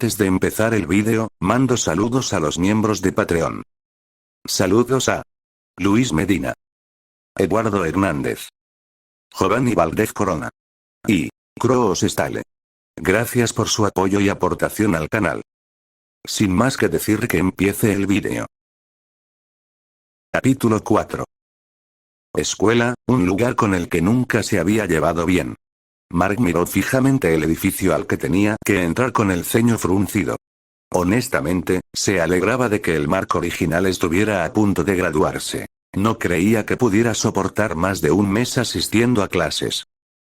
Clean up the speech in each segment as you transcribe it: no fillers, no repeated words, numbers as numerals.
Antes de empezar el vídeo, mando saludos a los miembros de Patreon. Saludos a Luis Medina, Eduardo Hernández, Giovanni Valdez Corona y Kroos Stale. Gracias por su apoyo y aportación al canal. Sin más que decir, que empiece el vídeo. Capítulo 4. Escuela, un lugar con el que nunca se había llevado bien. Mark miró fijamente el edificio al que tenía que entrar con el ceño fruncido. Honestamente, se alegraba de que el Mark original estuviera a punto de graduarse. No creía que pudiera soportar más de un mes asistiendo a clases.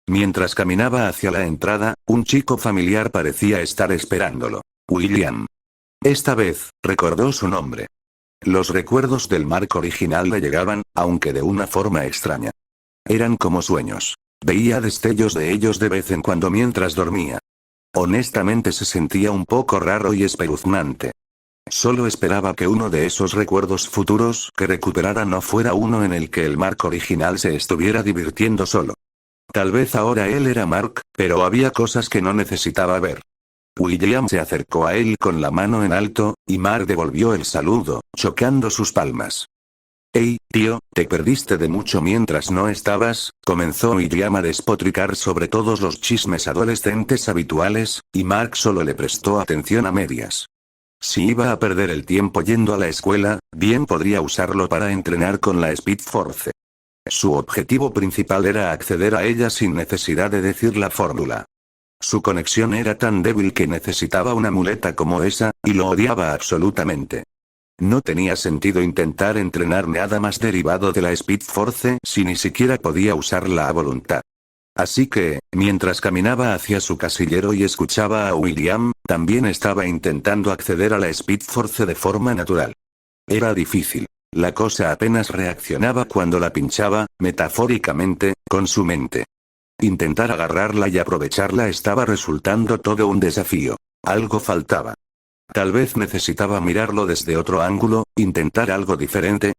Mientras caminaba hacia la entrada, un chico familiar parecía estar esperándolo. William. Esta vez, recordó su nombre. Los recuerdos del Mark original le llegaban, aunque de una forma extraña. Eran como sueños. Veía destellos de ellos de vez en cuando mientras dormía. Honestamente se sentía un poco raro y espeluznante. Solo esperaba que uno de esos recuerdos futuros que recuperara no fuera uno en el que el Mark original se estuviera divirtiendo solo. Tal vez ahora él era Mark, pero había cosas que no necesitaba ver. William se acercó a él con la mano en alto, y Mark devolvió el saludo, chocando sus palmas. «Hey, tío, te perdiste de mucho mientras no estabas», comenzó William a despotricar sobre todos los chismes adolescentes habituales, y Mark solo le prestó atención a medias. Si iba a perder el tiempo yendo a la escuela, bien podría usarlo para entrenar con la Speed Force. Su objetivo principal era acceder a ella sin necesidad de decir la fórmula. Su conexión era tan débil que necesitaba una muleta como esa, y lo odiaba absolutamente. No tenía sentido intentar entrenar nada más derivado de la Speed Force si ni siquiera podía usarla a voluntad. Así que, mientras caminaba hacia su casillero y escuchaba a William, también estaba intentando acceder a la Speed Force de forma natural. Era difícil. La cosa apenas reaccionaba cuando la pinchaba, metafóricamente, con su mente. Intentar agarrarla y aprovecharla estaba resultando todo un desafío. Algo faltaba. Tal vez necesitaba mirarlo desde otro ángulo, intentar algo diferente.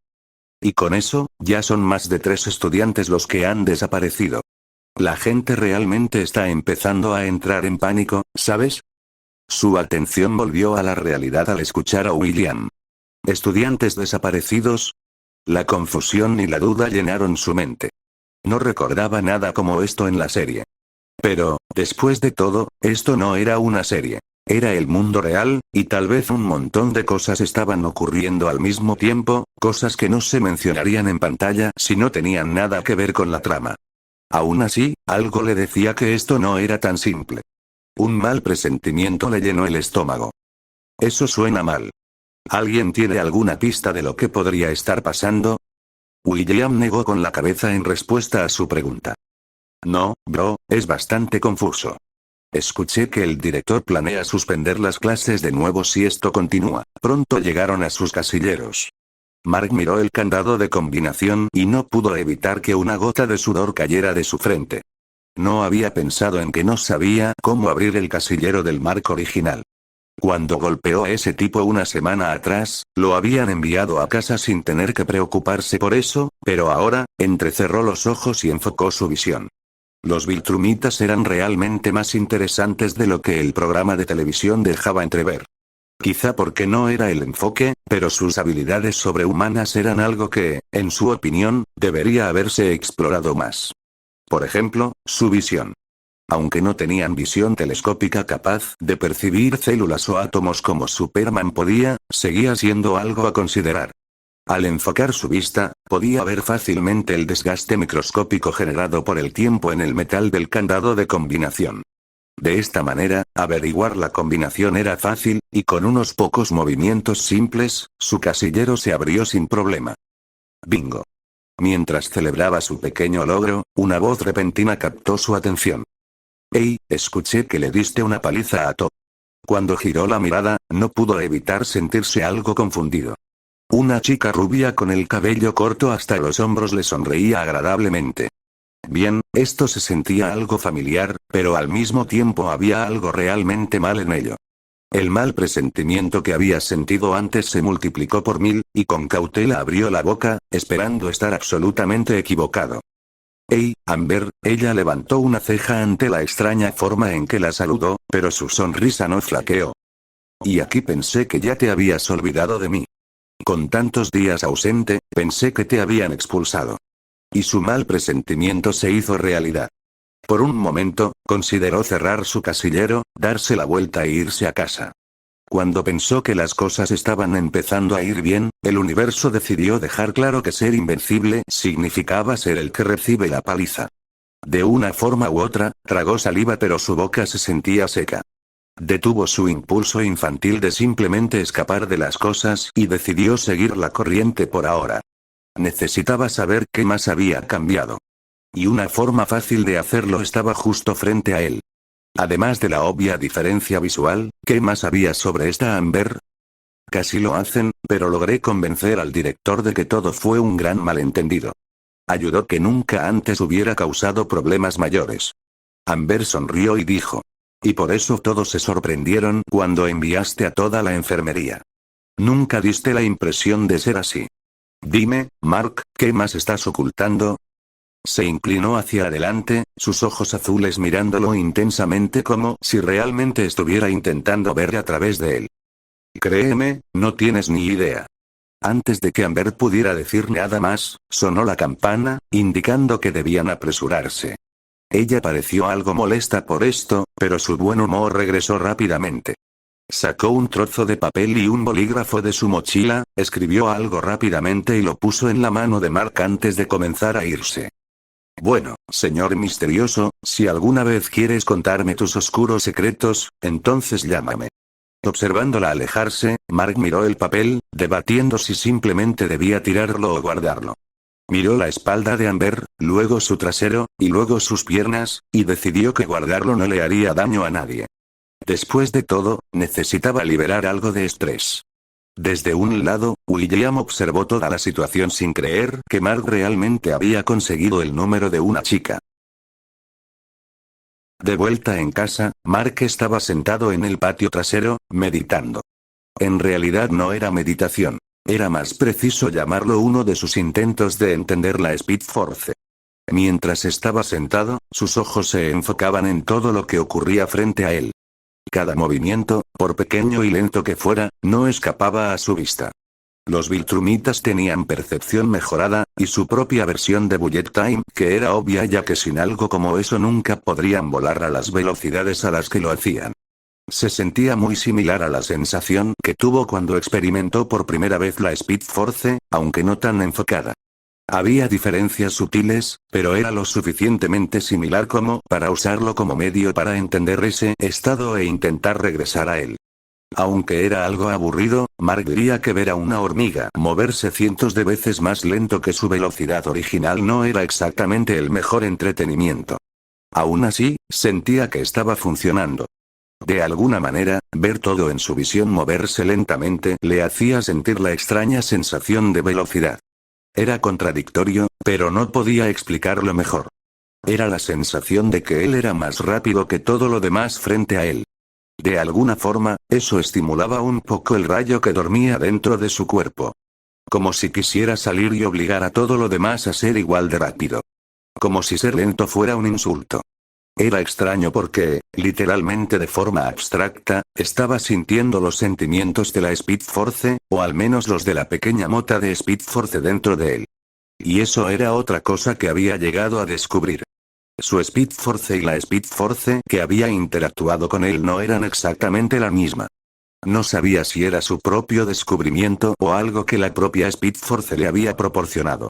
Y con eso, ya son más de 3 estudiantes los que han desaparecido. La gente realmente está empezando a entrar en pánico, ¿sabes? Su atención volvió a la realidad al escuchar a William. ¿Estudiantes desaparecidos? La confusión y la duda llenaron su mente. No recordaba nada como esto en la serie. Pero, después de todo, esto no era una serie. Era el mundo real, y tal vez un montón de cosas estaban ocurriendo al mismo tiempo, cosas que no se mencionarían en pantalla si no tenían nada que ver con la trama. Aún así, algo le decía que esto no era tan simple. Un mal presentimiento le llenó el estómago. Eso suena mal. ¿Alguien tiene alguna pista de lo que podría estar pasando? William negó con la cabeza en respuesta a su pregunta. No, bro, es bastante confuso. Escuché que el director planea suspender las clases de nuevo si esto continúa. Pronto llegaron a sus casilleros. Mark miró el candado de combinación y no pudo evitar que una gota de sudor cayera de su frente. No había pensado en que no sabía cómo abrir el casillero del Mark original. Cuando golpeó a ese tipo una semana atrás, lo habían enviado a casa sin tener que preocuparse por eso, pero ahora, entrecerró los ojos y enfocó su visión. Los Viltrumitas eran realmente más interesantes de lo que el programa de televisión dejaba entrever. Quizá porque no era el enfoque, pero sus habilidades sobrehumanas eran algo que, en su opinión, debería haberse explorado más. Por ejemplo, su visión. Aunque no tenían visión telescópica capaz de percibir células o átomos como Superman podía, seguía siendo algo a considerar. Al enfocar su vista, podía ver fácilmente el desgaste microscópico generado por el tiempo en el metal del candado de combinación. De esta manera, averiguar la combinación era fácil, y con unos pocos movimientos simples, su casillero se abrió sin problema. Bingo. Mientras celebraba su pequeño logro, una voz repentina captó su atención. «Hey, escuché que le diste una paliza a Top». Cuando giró la mirada, no pudo evitar sentirse algo confundido. Una chica rubia con el cabello corto hasta los hombros le sonreía agradablemente. Bien, esto se sentía algo familiar, pero al mismo tiempo había algo realmente mal en ello. El mal presentimiento que había sentido antes se multiplicó por 1000, y con cautela abrió la boca, esperando estar absolutamente equivocado. «Hey, Amber», ella levantó una ceja ante la extraña forma en que la saludó, pero su sonrisa no flaqueó. Y aquí pensé que ya te habías olvidado de mí. Con tantos días ausente, pensé que te habían expulsado. Y su mal presentimiento se hizo realidad. Por un momento, consideró cerrar su casillero, darse la vuelta e irse a casa. Cuando pensó que las cosas estaban empezando a ir bien, el universo decidió dejar claro que ser invencible significaba ser el que recibe la paliza. De una forma u otra, tragó saliva pero su boca se sentía seca. Detuvo su impulso infantil de simplemente escapar de las cosas y decidió seguir la corriente por ahora. Necesitaba saber qué más había cambiado. Y una forma fácil de hacerlo estaba justo frente a él. Además de la obvia diferencia visual, ¿qué más había sobre esta Amber? Casi lo hacen, pero logré convencer al director de que todo fue un gran malentendido. Ayudó que nunca antes hubiera causado problemas mayores. Amber sonrió y dijo. Y por eso todos se sorprendieron cuando enviaste a toda la enfermería. Nunca diste la impresión de ser así. Dime, Mark, ¿qué más estás ocultando? Se inclinó hacia adelante, sus ojos azules mirándolo intensamente como si realmente estuviera intentando ver a través de él. Créeme, no tienes ni idea. Antes de que Amber pudiera decir nada más, sonó la campana, indicando que debían apresurarse. Ella pareció algo molesta por esto, pero su buen humor regresó rápidamente. Sacó un trozo de papel y un bolígrafo de su mochila, escribió algo rápidamente y lo puso en la mano de Mark antes de comenzar a irse. Bueno, señor misterioso, si alguna vez quieres contarme tus oscuros secretos, entonces llámame. Observándola alejarse, Mark miró el papel, debatiendo si simplemente debía tirarlo o guardarlo. Miró la espalda de Amber, luego su trasero, y luego sus piernas, y decidió que guardarlo no le haría daño a nadie. Después de todo, necesitaba liberar algo de estrés. Desde un lado, William observó toda la situación sin creer que Mark realmente había conseguido el número de una chica. De vuelta en casa, Mark estaba sentado en el patio trasero, meditando. En realidad no era meditación. Era más preciso llamarlo uno de sus intentos de entender la Speed Force. Mientras estaba sentado, sus ojos se enfocaban en todo lo que ocurría frente a él. Cada movimiento, por pequeño y lento que fuera, no escapaba a su vista. Los Viltrumitas tenían percepción mejorada, y su propia versión de Bullet Time, que era obvia ya que sin algo como eso nunca podrían volar a las velocidades a las que lo hacían. Se sentía muy similar a la sensación que tuvo cuando experimentó por primera vez la Speed Force, aunque no tan enfocada. Había diferencias sutiles, pero era lo suficientemente similar como para usarlo como medio para entender ese estado e intentar regresar a él. Aunque era algo aburrido, Mark diría que ver a una hormiga moverse cientos de veces más lento que su velocidad original no era exactamente el mejor entretenimiento. Aún así, sentía que estaba funcionando. De alguna manera, ver todo en su visión moverse lentamente le hacía sentir la extraña sensación de velocidad. Era contradictorio, pero no podía explicarlo mejor. Era la sensación de que él era más rápido que todo lo demás frente a él. De alguna forma, eso estimulaba un poco el rayo que dormía dentro de su cuerpo. Como si quisiera salir y obligar a todo lo demás a ser igual de rápido. Como si ser lento fuera un insulto. Era extraño porque, literalmente de forma abstracta, estaba sintiendo los sentimientos de la Speed Force, o al menos los de la pequeña mota de Speed Force dentro de él. Y eso era otra cosa que había llegado a descubrir. Su Speed Force y la Speed Force que había interactuado con él no eran exactamente la misma. No sabía si era su propio descubrimiento o algo que la propia Speed Force le había proporcionado.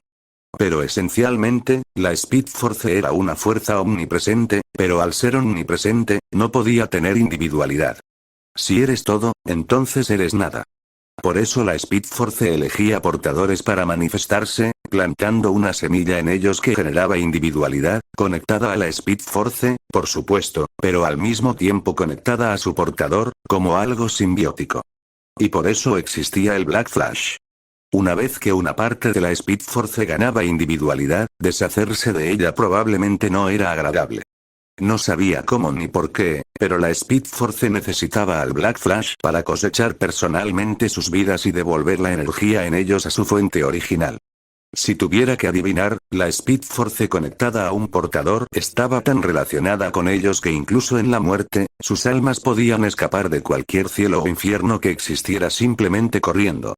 Pero esencialmente, la Speed Force era una fuerza omnipresente, pero al ser omnipresente, no podía tener individualidad. Si eres todo, entonces eres nada. Por eso la Speed Force elegía portadores para manifestarse, plantando una semilla en ellos que generaba individualidad, conectada a la Speed Force, por supuesto, pero al mismo tiempo conectada a su portador, como algo simbiótico. Y por eso existía el Black Flash. Una vez que una parte de la Speed Force ganaba individualidad, deshacerse de ella probablemente no era agradable. No sabía cómo ni por qué, pero la Speed Force necesitaba al Black Flash para cosechar personalmente sus vidas y devolver la energía en ellos a su fuente original. Si tuviera que adivinar, la Speed Force conectada a un portador estaba tan relacionada con ellos que incluso en la muerte, sus almas podían escapar de cualquier cielo o infierno que existiera simplemente corriendo.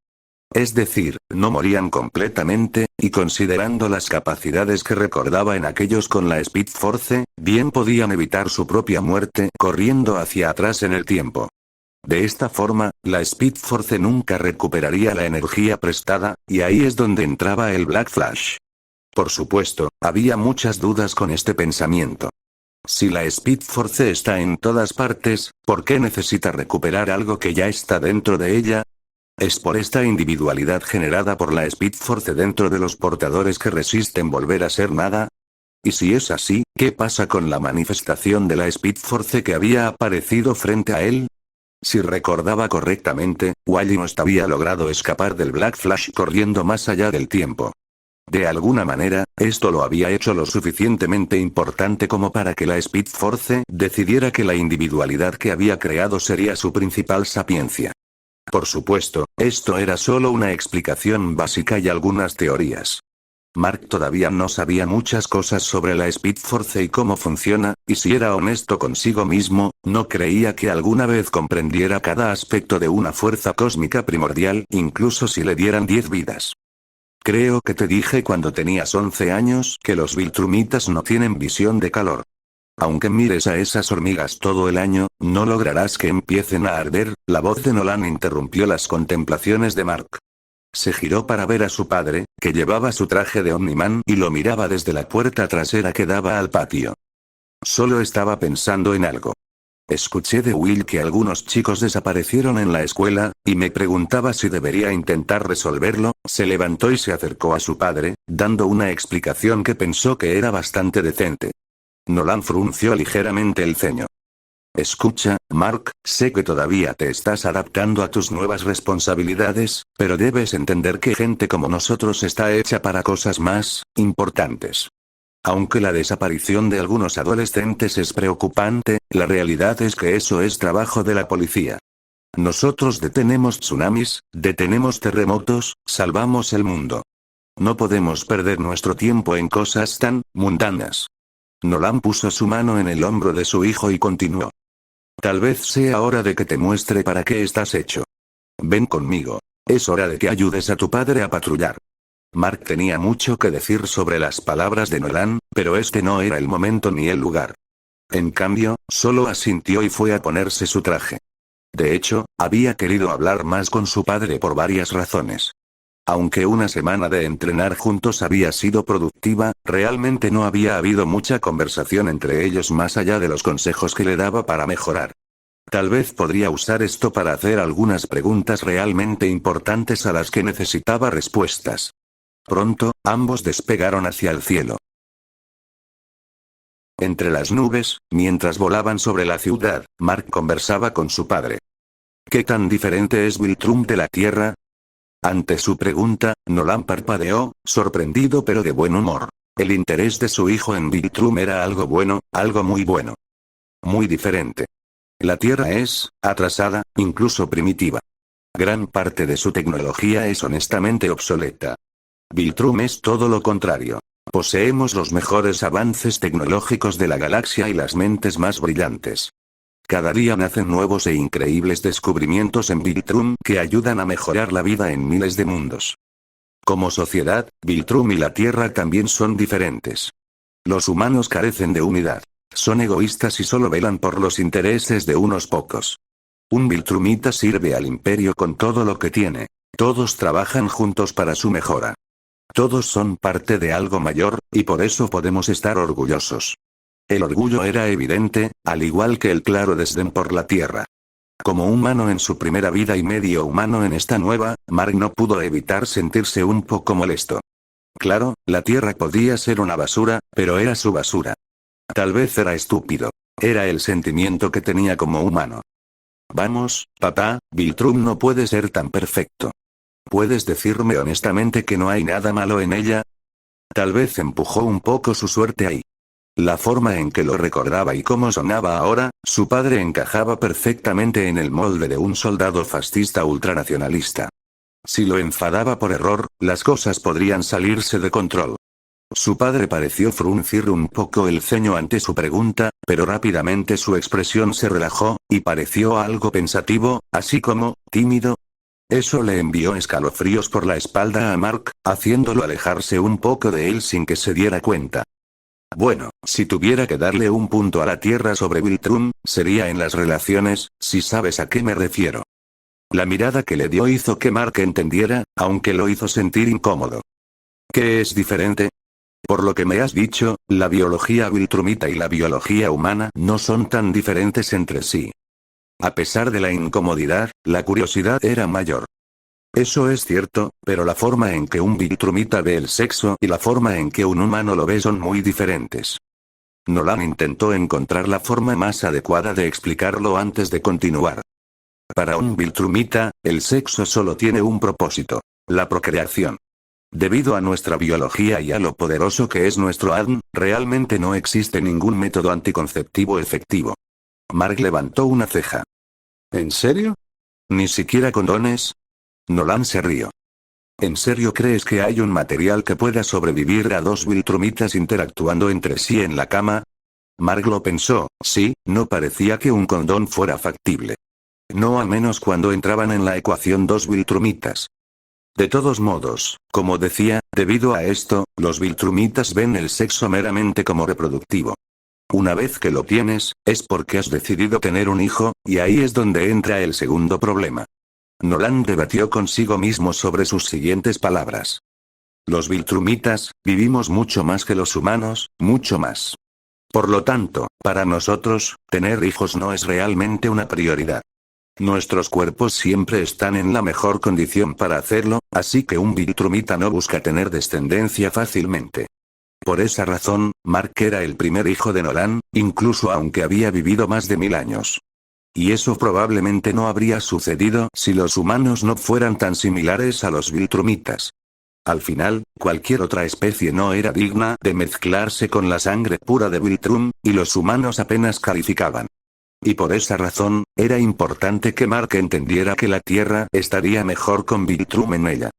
Es decir, no morían completamente, y considerando las capacidades que recordaba en aquellos con la Speed Force, bien podían evitar su propia muerte corriendo hacia atrás en el tiempo. De esta forma, la Speed Force nunca recuperaría la energía prestada, y ahí es donde entraba el Black Flash. Por supuesto, había muchas dudas con este pensamiento. Si la Speed Force está en todas partes, ¿por qué necesita recuperar algo que ya está dentro de ella? ¿Es por esta individualidad generada por la Speed Force dentro de los portadores que resisten volver a ser nada? Y si es así, ¿qué pasa con la manifestación de la Speed Force que había aparecido frente a él? Si recordaba correctamente, Wally no había logrado escapar del Black Flash corriendo más allá del tiempo. De alguna manera, esto lo había hecho lo suficientemente importante como para que la Speed Force decidiera que la individualidad que había creado sería su principal sapiencia. Por supuesto, esto era solo una explicación básica y algunas teorías. Mark todavía no sabía muchas cosas sobre la Speed Force y cómo funciona, y si era honesto consigo mismo, no creía que alguna vez comprendiera cada aspecto de una fuerza cósmica primordial, incluso si le dieran 10 vidas. Creo que te dije cuando tenías 11 años que los Viltrumitas no tienen visión de calor. Aunque mires a esas hormigas todo el año, no lograrás que empiecen a arder. La voz de Nolan interrumpió las contemplaciones de Mark. Se giró para ver a su padre, que llevaba su traje de Omniman y lo miraba desde la puerta trasera que daba al patio. Solo estaba pensando en algo. Escuché de Will que algunos chicos desaparecieron en la escuela, y me preguntaba si debería intentar resolverlo. Se levantó y se acercó a su padre, dando una explicación que pensó que era bastante decente. Nolan frunció ligeramente el ceño. Escucha, Mark, sé que todavía te estás adaptando a tus nuevas responsabilidades, pero debes entender que gente como nosotros está hecha para cosas más importantes. Aunque la desaparición de algunos adolescentes es preocupante, la realidad es que eso es trabajo de la policía. Nosotros detenemos tsunamis, detenemos terremotos, salvamos el mundo. No podemos perder nuestro tiempo en cosas tan mundanas. Nolan puso su mano en el hombro de su hijo y continuó. Tal vez sea hora de que te muestre para qué estás hecho. Ven conmigo. Es hora de que ayudes a tu padre a patrullar. Mark tenía mucho que decir sobre las palabras de Nolan, pero este no era el momento ni el lugar. En cambio, solo asintió y fue a ponerse su traje. De hecho, había querido hablar más con su padre por varias razones. Aunque una semana de entrenar juntos había sido productiva, realmente no había habido mucha conversación entre ellos más allá de los consejos que le daba para mejorar. Tal vez podría usar esto para hacer algunas preguntas realmente importantes a las que necesitaba respuestas. Pronto, ambos despegaron hacia el cielo. Entre las nubes, mientras volaban sobre la ciudad, Mark conversaba con su padre. ¿Qué tan diferente es Viltrum de la Tierra? Ante su pregunta, Nolan parpadeó, sorprendido pero de buen humor. El interés de su hijo en Viltrum era algo bueno, algo muy bueno. Muy diferente. La Tierra es atrasada, incluso primitiva. Gran parte de su tecnología es honestamente obsoleta. Viltrum es todo lo contrario. Poseemos los mejores avances tecnológicos de la galaxia y las mentes más brillantes. Cada día nacen nuevos e increíbles descubrimientos en Viltrum que ayudan a mejorar la vida en miles de mundos. Como sociedad, Viltrum y la Tierra también son diferentes. Los humanos carecen de unidad. Son egoístas y solo velan por los intereses de unos pocos. Un Viltrumita sirve al imperio con todo lo que tiene. Todos trabajan juntos para su mejora. Todos son parte de algo mayor, y por eso podemos estar orgullosos. El orgullo era evidente, al igual que el claro desdén por la Tierra. Como humano en su primera vida y medio humano en esta nueva, Mark no pudo evitar sentirse un poco molesto. Claro, la Tierra podía ser una basura, pero era su basura. Tal vez era estúpido. Era el sentimiento que tenía como humano. Vamos, papá, Viltrum no puede ser tan perfecto. ¿Puedes decirme honestamente que no hay nada malo en ella? Tal vez empujó un poco su suerte ahí. La forma en que lo recordaba y cómo sonaba ahora, su padre encajaba perfectamente en el molde de un soldado fascista ultranacionalista. Si lo enfadaba por error, las cosas podrían salirse de control. Su padre pareció fruncir un poco el ceño ante su pregunta, pero rápidamente su expresión se relajó, y pareció algo pensativo, así como, tímido. Eso le envió escalofríos por la espalda a Mark, haciéndolo alejarse un poco de él sin que se diera cuenta. Bueno, si tuviera que darle un punto a la Tierra sobre Viltrum, sería en las relaciones, si sabes a qué me refiero. La mirada que le dio hizo que Mark entendiera, aunque lo hizo sentir incómodo. ¿Qué es diferente? Por lo que me has dicho, la biología viltrumita y la biología humana no son tan diferentes entre sí. A pesar de la incomodidad, la curiosidad era mayor. Eso es cierto, pero la forma en que un viltrumita ve el sexo y la forma en que un humano lo ve son muy diferentes. Nolan intentó encontrar la forma más adecuada de explicarlo antes de continuar. Para un viltrumita, el sexo solo tiene un propósito: la procreación. Debido a nuestra biología y a lo poderoso que es nuestro ADN, realmente no existe ningún método anticonceptivo efectivo. Mark levantó una ceja. ¿En serio? ¿Ni siquiera condones? Nolan se rió. ¿En serio crees que hay un material que pueda sobrevivir a dos viltrumitas interactuando entre sí en la cama? Mark lo pensó, sí, no parecía que un condón fuera factible. No al menos cuando entraban en la ecuación dos viltrumitas. De todos modos, como decía, debido a esto, los viltrumitas ven el sexo meramente como reproductivo. Una vez que lo tienes, es porque has decidido tener un hijo, y ahí es donde entra el segundo problema. Nolan debatió consigo mismo sobre sus siguientes palabras. Los viltrumitas, vivimos mucho más que los humanos, mucho más. Por lo tanto, para nosotros, tener hijos no es realmente una prioridad. Nuestros cuerpos siempre están en la mejor condición para hacerlo, así que un viltrumita no busca tener descendencia fácilmente. Por esa razón, Mark era el primer hijo de Nolan, incluso aunque había vivido más de 1000 años. Y eso probablemente no habría sucedido si los humanos no fueran tan similares a los viltrumitas. Al final, cualquier otra especie no era digna de mezclarse con la sangre pura de Viltrum, y los humanos apenas calificaban. Y por esa razón, era importante que Mark entendiera que la Tierra estaría mejor con Viltrum en ella.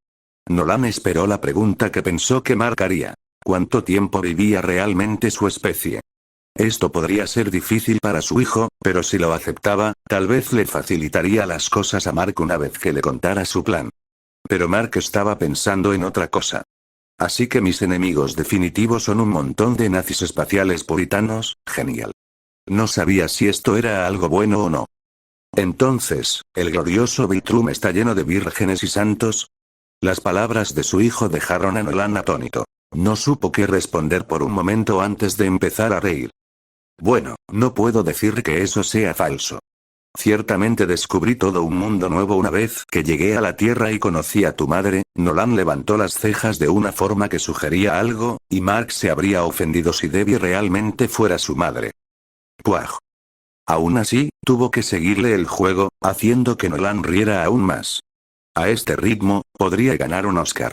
Nolan esperó la pregunta que pensó que Mark haría. ¿Cuánto tiempo vivía realmente su especie? Esto podría ser difícil para su hijo, pero si lo aceptaba, tal vez le facilitaría las cosas a Mark una vez que le contara su plan. Pero Mark estaba pensando en otra cosa. Así que mis enemigos definitivos son un montón de nazis espaciales puritanos, genial. No sabía si esto era algo bueno o no. Entonces, ¿el glorioso Viltrum está lleno de vírgenes y santos? Las palabras de su hijo dejaron a Nolan atónito. No supo qué responder por un momento antes de empezar a reír. Bueno, no puedo decir que eso sea falso. Ciertamente descubrí todo un mundo nuevo una vez que llegué a la Tierra y conocí a tu madre. Nolan levantó las cejas de una forma que sugería algo, y Mark se habría ofendido si Debbie realmente fuera su madre. Puaj. Aún así, tuvo que seguirle el juego, haciendo que Nolan riera aún más. A este ritmo, podría ganar un Oscar.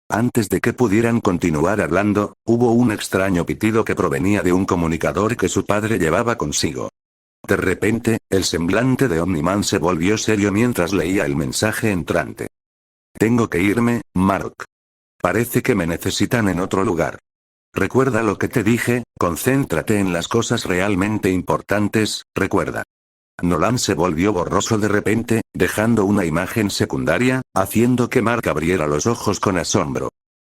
Antes de que pudieran continuar hablando, hubo un extraño pitido que provenía de un comunicador que su padre llevaba consigo. De repente, el semblante de Omniman se volvió serio mientras leía el mensaje entrante. Tengo que irme, Mark. Parece que me necesitan en otro lugar. Recuerda lo que te dije, concéntrate en las cosas realmente importantes, recuerda. Nolan se volvió borroso de repente, dejando una imagen secundaria, haciendo que Mark abriera los ojos con asombro.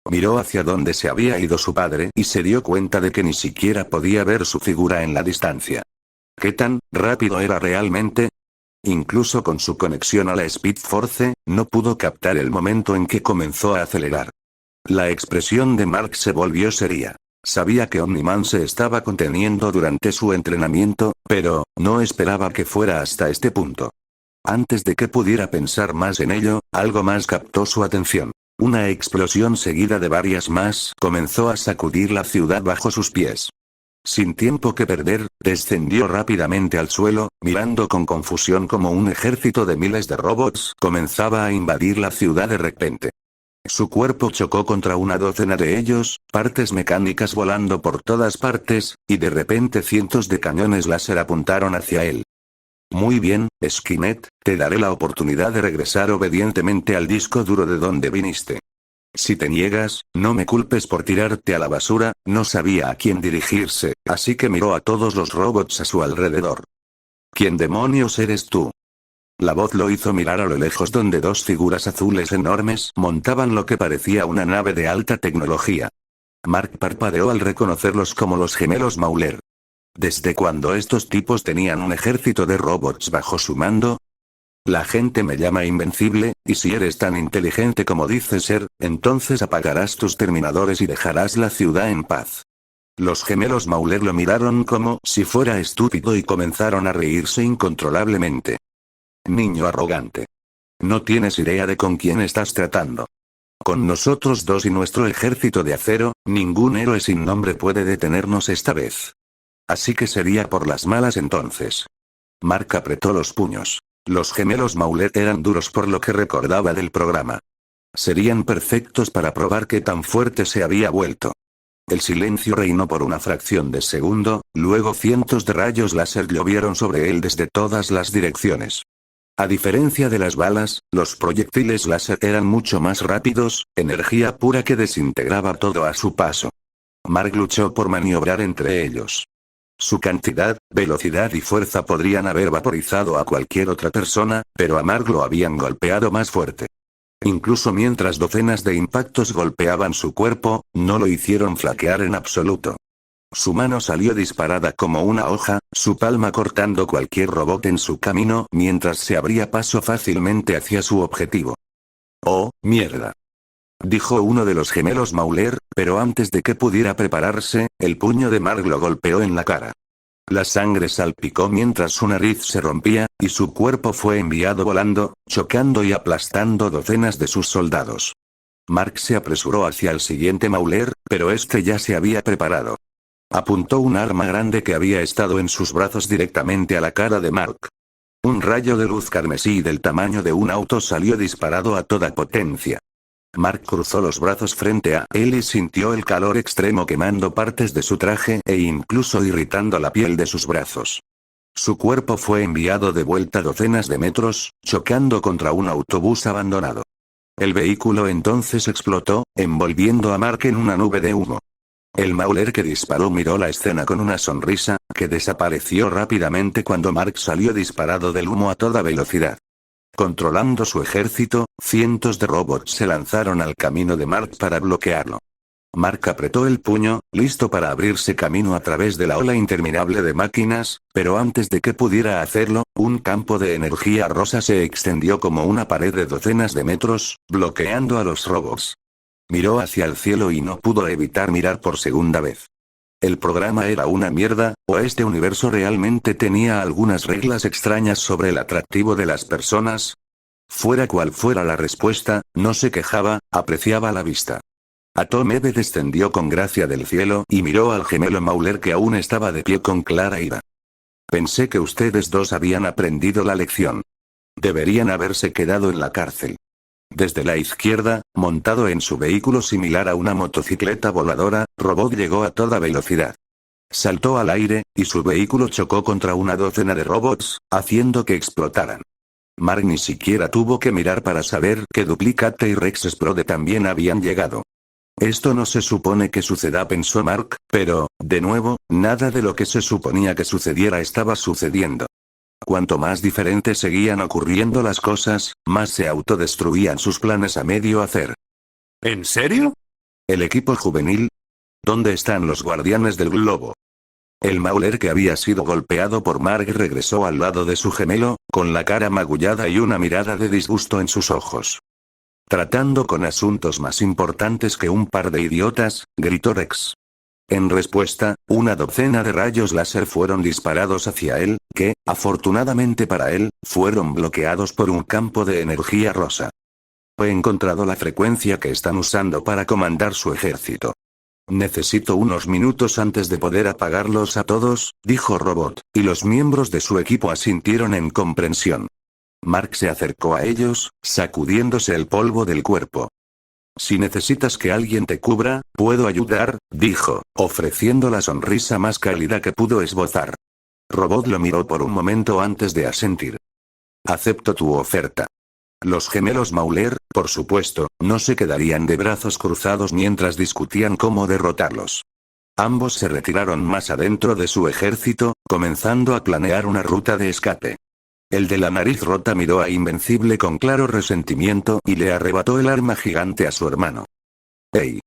Miró hacia donde se había ido su padre y se dio cuenta de que ni siquiera podía ver su figura en la distancia. ¿Qué tan rápido era realmente? Incluso con su conexión a la Speed Force, no pudo captar el momento en que comenzó a acelerar. La expresión de Mark se volvió seria. Sabía que Omniman se estaba conteniendo durante su entrenamiento, pero no esperaba que fuera hasta este punto. Antes de que pudiera pensar más en ello, algo más captó su atención. Una explosión seguida de varias más comenzó a sacudir la ciudad bajo sus pies. Sin tiempo que perder, descendió rápidamente al suelo, mirando con confusión como un ejército de miles de robots comenzaba a invadir la ciudad de repente. Su cuerpo chocó contra una docena de ellos, partes mecánicas volando por todas partes, y de repente cientos de cañones láser apuntaron hacia él. Muy bien, Skynet, te daré la oportunidad de regresar obedientemente al disco duro de donde viniste. Si te niegas, no me culpes por tirarte a la basura. No sabía a quién dirigirse, así que miró a todos los robots a su alrededor. ¿Quién demonios eres tú? La voz lo hizo mirar a lo lejos donde dos figuras azules enormes montaban lo que parecía una nave de alta tecnología. Mark parpadeó al reconocerlos como los gemelos Mauler. ¿Desde cuándo estos tipos tenían un ejército de robots bajo su mando? La gente me llama invencible, y si eres tan inteligente como dices ser, entonces apagarás tus terminadores y dejarás la ciudad en paz. Los gemelos Mauler lo miraron como si fuera estúpido y comenzaron a reírse incontrolablemente. Niño arrogante. No tienes idea de con quién estás tratando. Con nosotros dos y nuestro ejército de acero, ningún héroe sin nombre puede detenernos esta vez. Así que sería por las malas entonces. Mark apretó los puños. Los gemelos Mauler eran duros por lo que recordaba del programa. Serían perfectos para probar qué tan fuerte se había vuelto. El silencio reinó por una fracción de segundo, luego cientos de rayos láser llovieron sobre él desde todas las direcciones. A diferencia de las balas, los proyectiles láser eran mucho más rápidos, energía pura que desintegraba todo a su paso. Mark luchó por maniobrar entre ellos. Su cantidad, velocidad y fuerza podrían haber vaporizado a cualquier otra persona, pero a Mark lo habían golpeado más fuerte. Incluso mientras docenas de impactos golpeaban su cuerpo, no lo hicieron flaquear en absoluto. Su mano salió disparada como una hoja, su palma cortando cualquier robot en su camino mientras se abría paso fácilmente hacia su objetivo. ¡Oh, mierda!, dijo uno de los gemelos Mauler, pero antes de que pudiera prepararse, el puño de Mark lo golpeó en la cara. La sangre salpicó mientras su nariz se rompía, y su cuerpo fue enviado volando, chocando y aplastando docenas de sus soldados. Mark se apresuró hacia el siguiente Mauler, pero este ya se había preparado. Apuntó un arma grande que había estado en sus brazos directamente a la cara de Mark. Un rayo de luz carmesí del tamaño de un auto salió disparado a toda potencia. Mark cruzó los brazos frente a él y sintió el calor extremo quemando partes de su traje e incluso irritando la piel de sus brazos. Su cuerpo fue enviado de vuelta docenas de metros, chocando contra un autobús abandonado. El vehículo entonces explotó, envolviendo a Mark en una nube de humo. El Mauler que disparó miró la escena con una sonrisa, que desapareció rápidamente cuando Mark salió disparado del humo a toda velocidad. Controlando su ejército, cientos de robots se lanzaron al camino de Mark para bloquearlo. Mark apretó el puño, listo para abrirse camino a través de la ola interminable de máquinas, pero antes de que pudiera hacerlo, un campo de energía rosa se extendió como una pared de docenas de metros, bloqueando a los robots. Miró hacia el cielo y no pudo evitar mirar por segunda vez. ¿El programa era una mierda, o este universo realmente tenía algunas reglas extrañas sobre el atractivo de las personas? Fuera cual fuera la respuesta, no se quejaba, apreciaba la vista. Atom Eve descendió con gracia del cielo y miró al gemelo Mauler que aún estaba de pie con clara ira. Pensé que ustedes dos habían aprendido la lección. Deberían haberse quedado en la cárcel. Desde la izquierda, montado en su vehículo similar a una motocicleta voladora, Robot llegó a toda velocidad. Saltó al aire, y su vehículo chocó contra una docena de robots, haciendo que explotaran. Mark ni siquiera tuvo que mirar para saber que Duplicate y Rex Explode también habían llegado. Esto no se supone que suceda, pensó Mark, pero, de nuevo, nada de lo que se suponía que sucediera estaba sucediendo. Cuanto más diferentes seguían ocurriendo las cosas, más se autodestruían sus planes a medio hacer. ¿En serio? ¿El equipo juvenil? ¿Dónde están los guardianes del globo? El Mauler que había sido golpeado por Mark regresó al lado de su gemelo, con la cara magullada y una mirada de disgusto en sus ojos. Tratando con asuntos más importantes que un par de idiotas, gritó Rex. En respuesta, una docena de rayos láser fueron disparados hacia él, que, afortunadamente para él, fueron bloqueados por un campo de energía rosa. He encontrado la frecuencia que están usando para comandar su ejército. Necesito unos minutos antes de poder apagarlos a todos, dijo Robot, y los miembros de su equipo asintieron en comprensión. Mark se acercó a ellos, sacudiéndose el polvo del cuerpo. Si necesitas que alguien te cubra, puedo ayudar, dijo, ofreciendo la sonrisa más cálida que pudo esbozar. Robot lo miró por un momento antes de asentir. Acepto tu oferta. Los gemelos Mauler, por supuesto, no se quedarían de brazos cruzados mientras discutían cómo derrotarlos. Ambos se retiraron más adentro de su ejército, comenzando a planear una ruta de escape. El de la nariz rota miró a Invencible con claro resentimiento y le arrebató el arma gigante a su hermano. ¡Ey!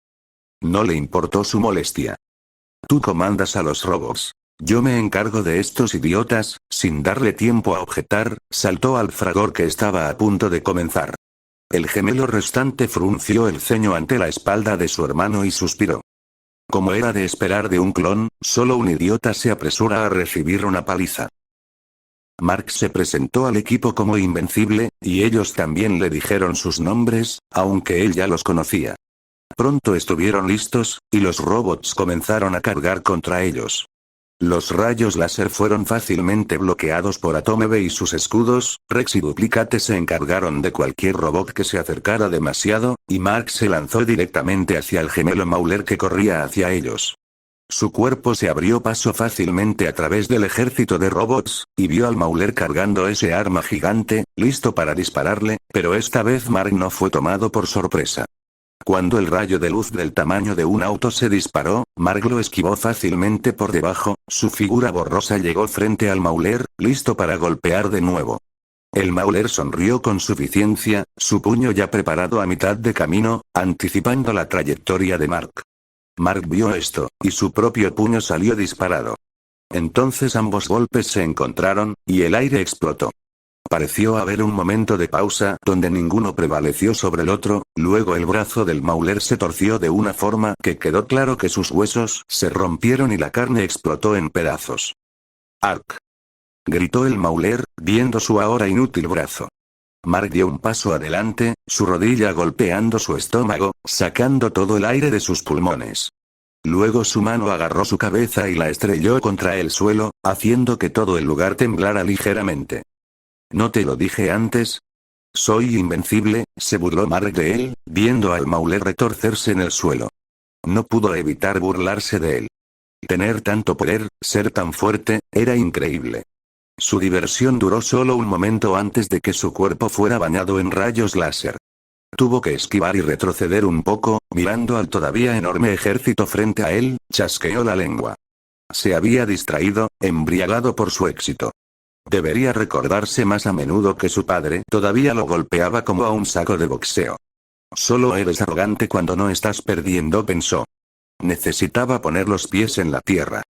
No le importó su molestia. Tú comandas a los robots. Yo me encargo de estos idiotas. Sin darle tiempo a objetar, saltó al fragor que estaba a punto de comenzar. El gemelo restante frunció el ceño ante la espalda de su hermano y suspiró. Como era de esperar de un clon, solo un idiota se apresura a recibir una paliza. Mark se presentó al equipo como Invencible, y ellos también le dijeron sus nombres, aunque él ya los conocía. Pronto estuvieron listos, y los robots comenzaron a cargar contra ellos. Los rayos láser fueron fácilmente bloqueados por Atomebe y sus escudos. Rex y Duplicate se encargaron de cualquier robot que se acercara demasiado, y Mark se lanzó directamente hacia el gemelo Mauler que corría hacia ellos. Su cuerpo se abrió paso fácilmente a través del ejército de robots, y vio al Mauler cargando ese arma gigante, listo para dispararle, pero esta vez Mark no fue tomado por sorpresa. Cuando el rayo de luz del tamaño de un auto se disparó, Mark lo esquivó fácilmente por debajo. Su figura borrosa llegó frente al Mauler, listo para golpear de nuevo. El Mauler sonrió con suficiencia, su puño ya preparado a mitad de camino, anticipando la trayectoria de Mark. Mark vio esto, y su propio puño salió disparado. Entonces ambos golpes se encontraron, y el aire explotó. Pareció haber un momento de pausa donde ninguno prevaleció sobre el otro, luego el brazo del Mauler se torció de una forma que quedó claro que sus huesos se rompieron y la carne explotó en pedazos. ¡Ark! Gritó el Mauler, viendo su ahora inútil brazo. Mark dio un paso adelante, su rodilla golpeando su estómago, sacando todo el aire de sus pulmones. Luego su mano agarró su cabeza y la estrelló contra el suelo, haciendo que todo el lugar temblara ligeramente. ¿No te lo dije antes? Soy invencible, se burló Mark de él, viendo al Mauler retorcerse en el suelo. No pudo evitar burlarse de él. Tener tanto poder, ser tan fuerte, era increíble. Su diversión duró solo un momento antes de que su cuerpo fuera bañado en rayos láser. Tuvo que esquivar y retroceder un poco, mirando al todavía enorme ejército frente a él, chasqueó la lengua. Se había distraído, embriagado por su éxito. Debería recordarse más a menudo que su padre todavía lo golpeaba como a un saco de boxeo. Solo eres arrogante cuando no estás perdiendo, pensó. Necesitaba poner los pies en la tierra.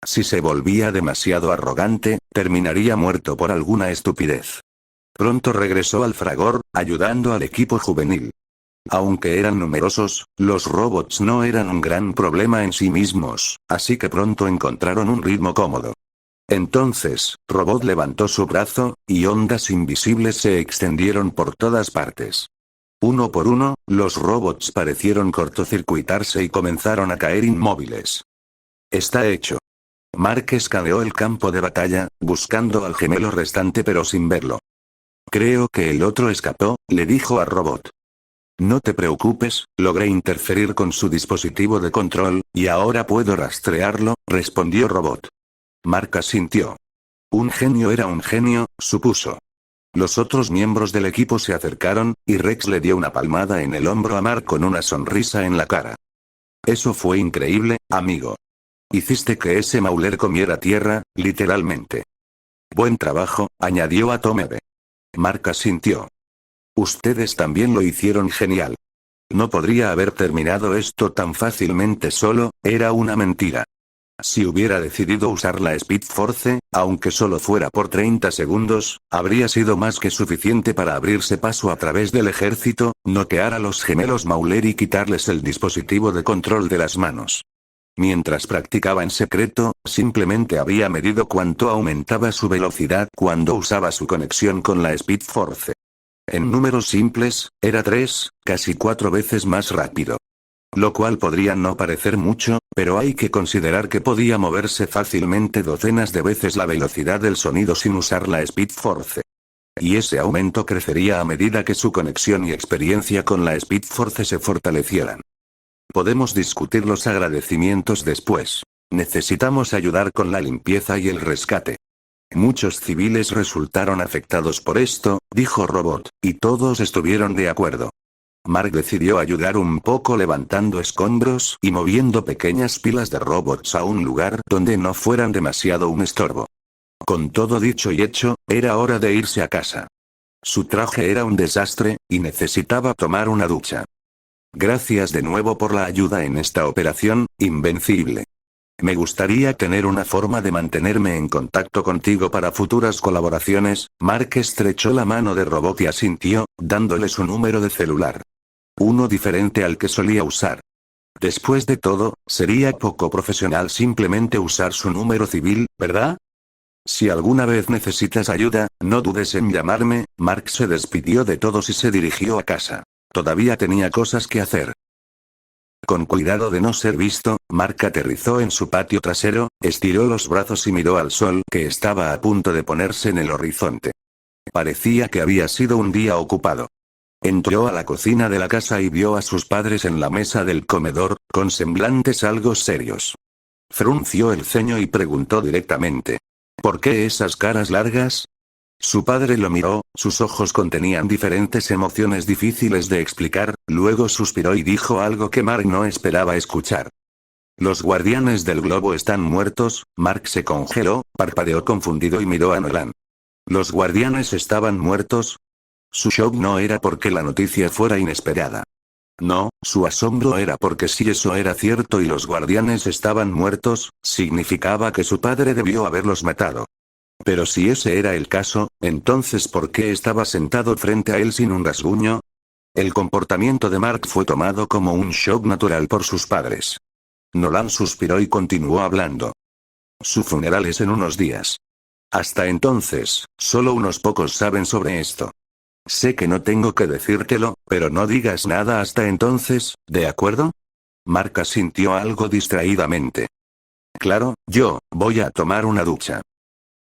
Si se volvía demasiado arrogante, terminaría muerto por alguna estupidez. Pronto regresó al fragor, ayudando al equipo juvenil. Aunque eran numerosos, los robots no eran un gran problema en sí mismos, así que pronto encontraron un ritmo cómodo. Entonces, Robot levantó su brazo, y ondas invisibles se extendieron por todas partes. Uno por uno, los robots parecieron cortocircuitarse y comenzaron a caer inmóviles. Está hecho. Mark escaneó el campo de batalla, buscando al gemelo restante pero sin verlo. Creo que el otro escapó, le dijo a Robot. No te preocupes, logré interferir con su dispositivo de control, y ahora puedo rastrearlo, respondió Robot. Mark asintió. Un genio era un genio, supuso. Los otros miembros del equipo se acercaron, y Rex le dio una palmada en el hombro a Mark con una sonrisa en la cara. Eso fue increíble, amigo. Hiciste que ese Mauler comiera tierra, literalmente. Buen trabajo, añadió Atomebe. Mark asintió. Ustedes también lo hicieron genial. No podría haber terminado esto tan fácilmente solo, era una mentira. Si hubiera decidido usar la Speed Force, aunque solo fuera por 30 segundos, habría sido más que suficiente para abrirse paso a través del ejército, noquear a los gemelos Mauler y quitarles el dispositivo de control de las manos. Mientras practicaba en secreto, simplemente había medido cuánto aumentaba su velocidad cuando usaba su conexión con la Speed Force. En números simples, era 3, casi 4 veces más rápido. Lo cual podría no parecer mucho, pero hay que considerar que podía moverse fácilmente docenas de veces la velocidad del sonido sin usar la Speed Force. Y ese aumento crecería a medida que su conexión y experiencia con la Speed Force se fortalecieran. Podemos discutir los agradecimientos después. Necesitamos ayudar con la limpieza y el rescate. Muchos civiles resultaron afectados por esto, dijo Robot, y todos estuvieron de acuerdo. Mark decidió ayudar un poco levantando escombros y moviendo pequeñas pilas de robots a un lugar donde no fueran demasiado un estorbo. Con todo dicho y hecho, era hora de irse a casa. Su traje era un desastre, y necesitaba tomar una ducha. Gracias de nuevo por la ayuda en esta operación, Invencible. Me gustaría tener una forma de mantenerme en contacto contigo para futuras colaboraciones. Mark estrechó la mano de Robot y asintió, dándole su número de celular. Uno diferente al que solía usar. Después de todo, sería poco profesional simplemente usar su número civil, ¿verdad? Si alguna vez necesitas ayuda, no dudes en llamarme. Mark se despidió de todos y se dirigió a casa. Todavía tenía cosas que hacer. Con cuidado de no ser visto, Mark aterrizó en su patio trasero, estiró los brazos y miró al sol que estaba a punto de ponerse en el horizonte. Parecía que había sido un día ocupado. Entró a la cocina de la casa y vio a sus padres en la mesa del comedor, con semblantes algo serios. Frunció el ceño y preguntó directamente: ¿por qué esas caras largas? Su padre lo miró, sus ojos contenían diferentes emociones difíciles de explicar, luego suspiró y dijo algo que Mark no esperaba escuchar. Los guardianes del globo están muertos. Mark se congeló, parpadeó confundido y miró a Nolan. ¿Los guardianes estaban muertos? Su shock no era porque la noticia fuera inesperada. No, su asombro era porque si eso era cierto y los guardianes estaban muertos, significaba que su padre debió haberlos matado. Pero si ese era el caso, entonces ¿por qué estaba sentado frente a él sin un rasguño? El comportamiento de Mark fue tomado como un shock natural por sus padres. Nolan suspiró y continuó hablando. Su funeral es en unos días. Hasta entonces, solo unos pocos saben sobre esto. Sé que no tengo que decírtelo, pero no digas nada hasta entonces, ¿de acuerdo? Mark asintió algo distraídamente. Claro, yo voy a tomar una ducha.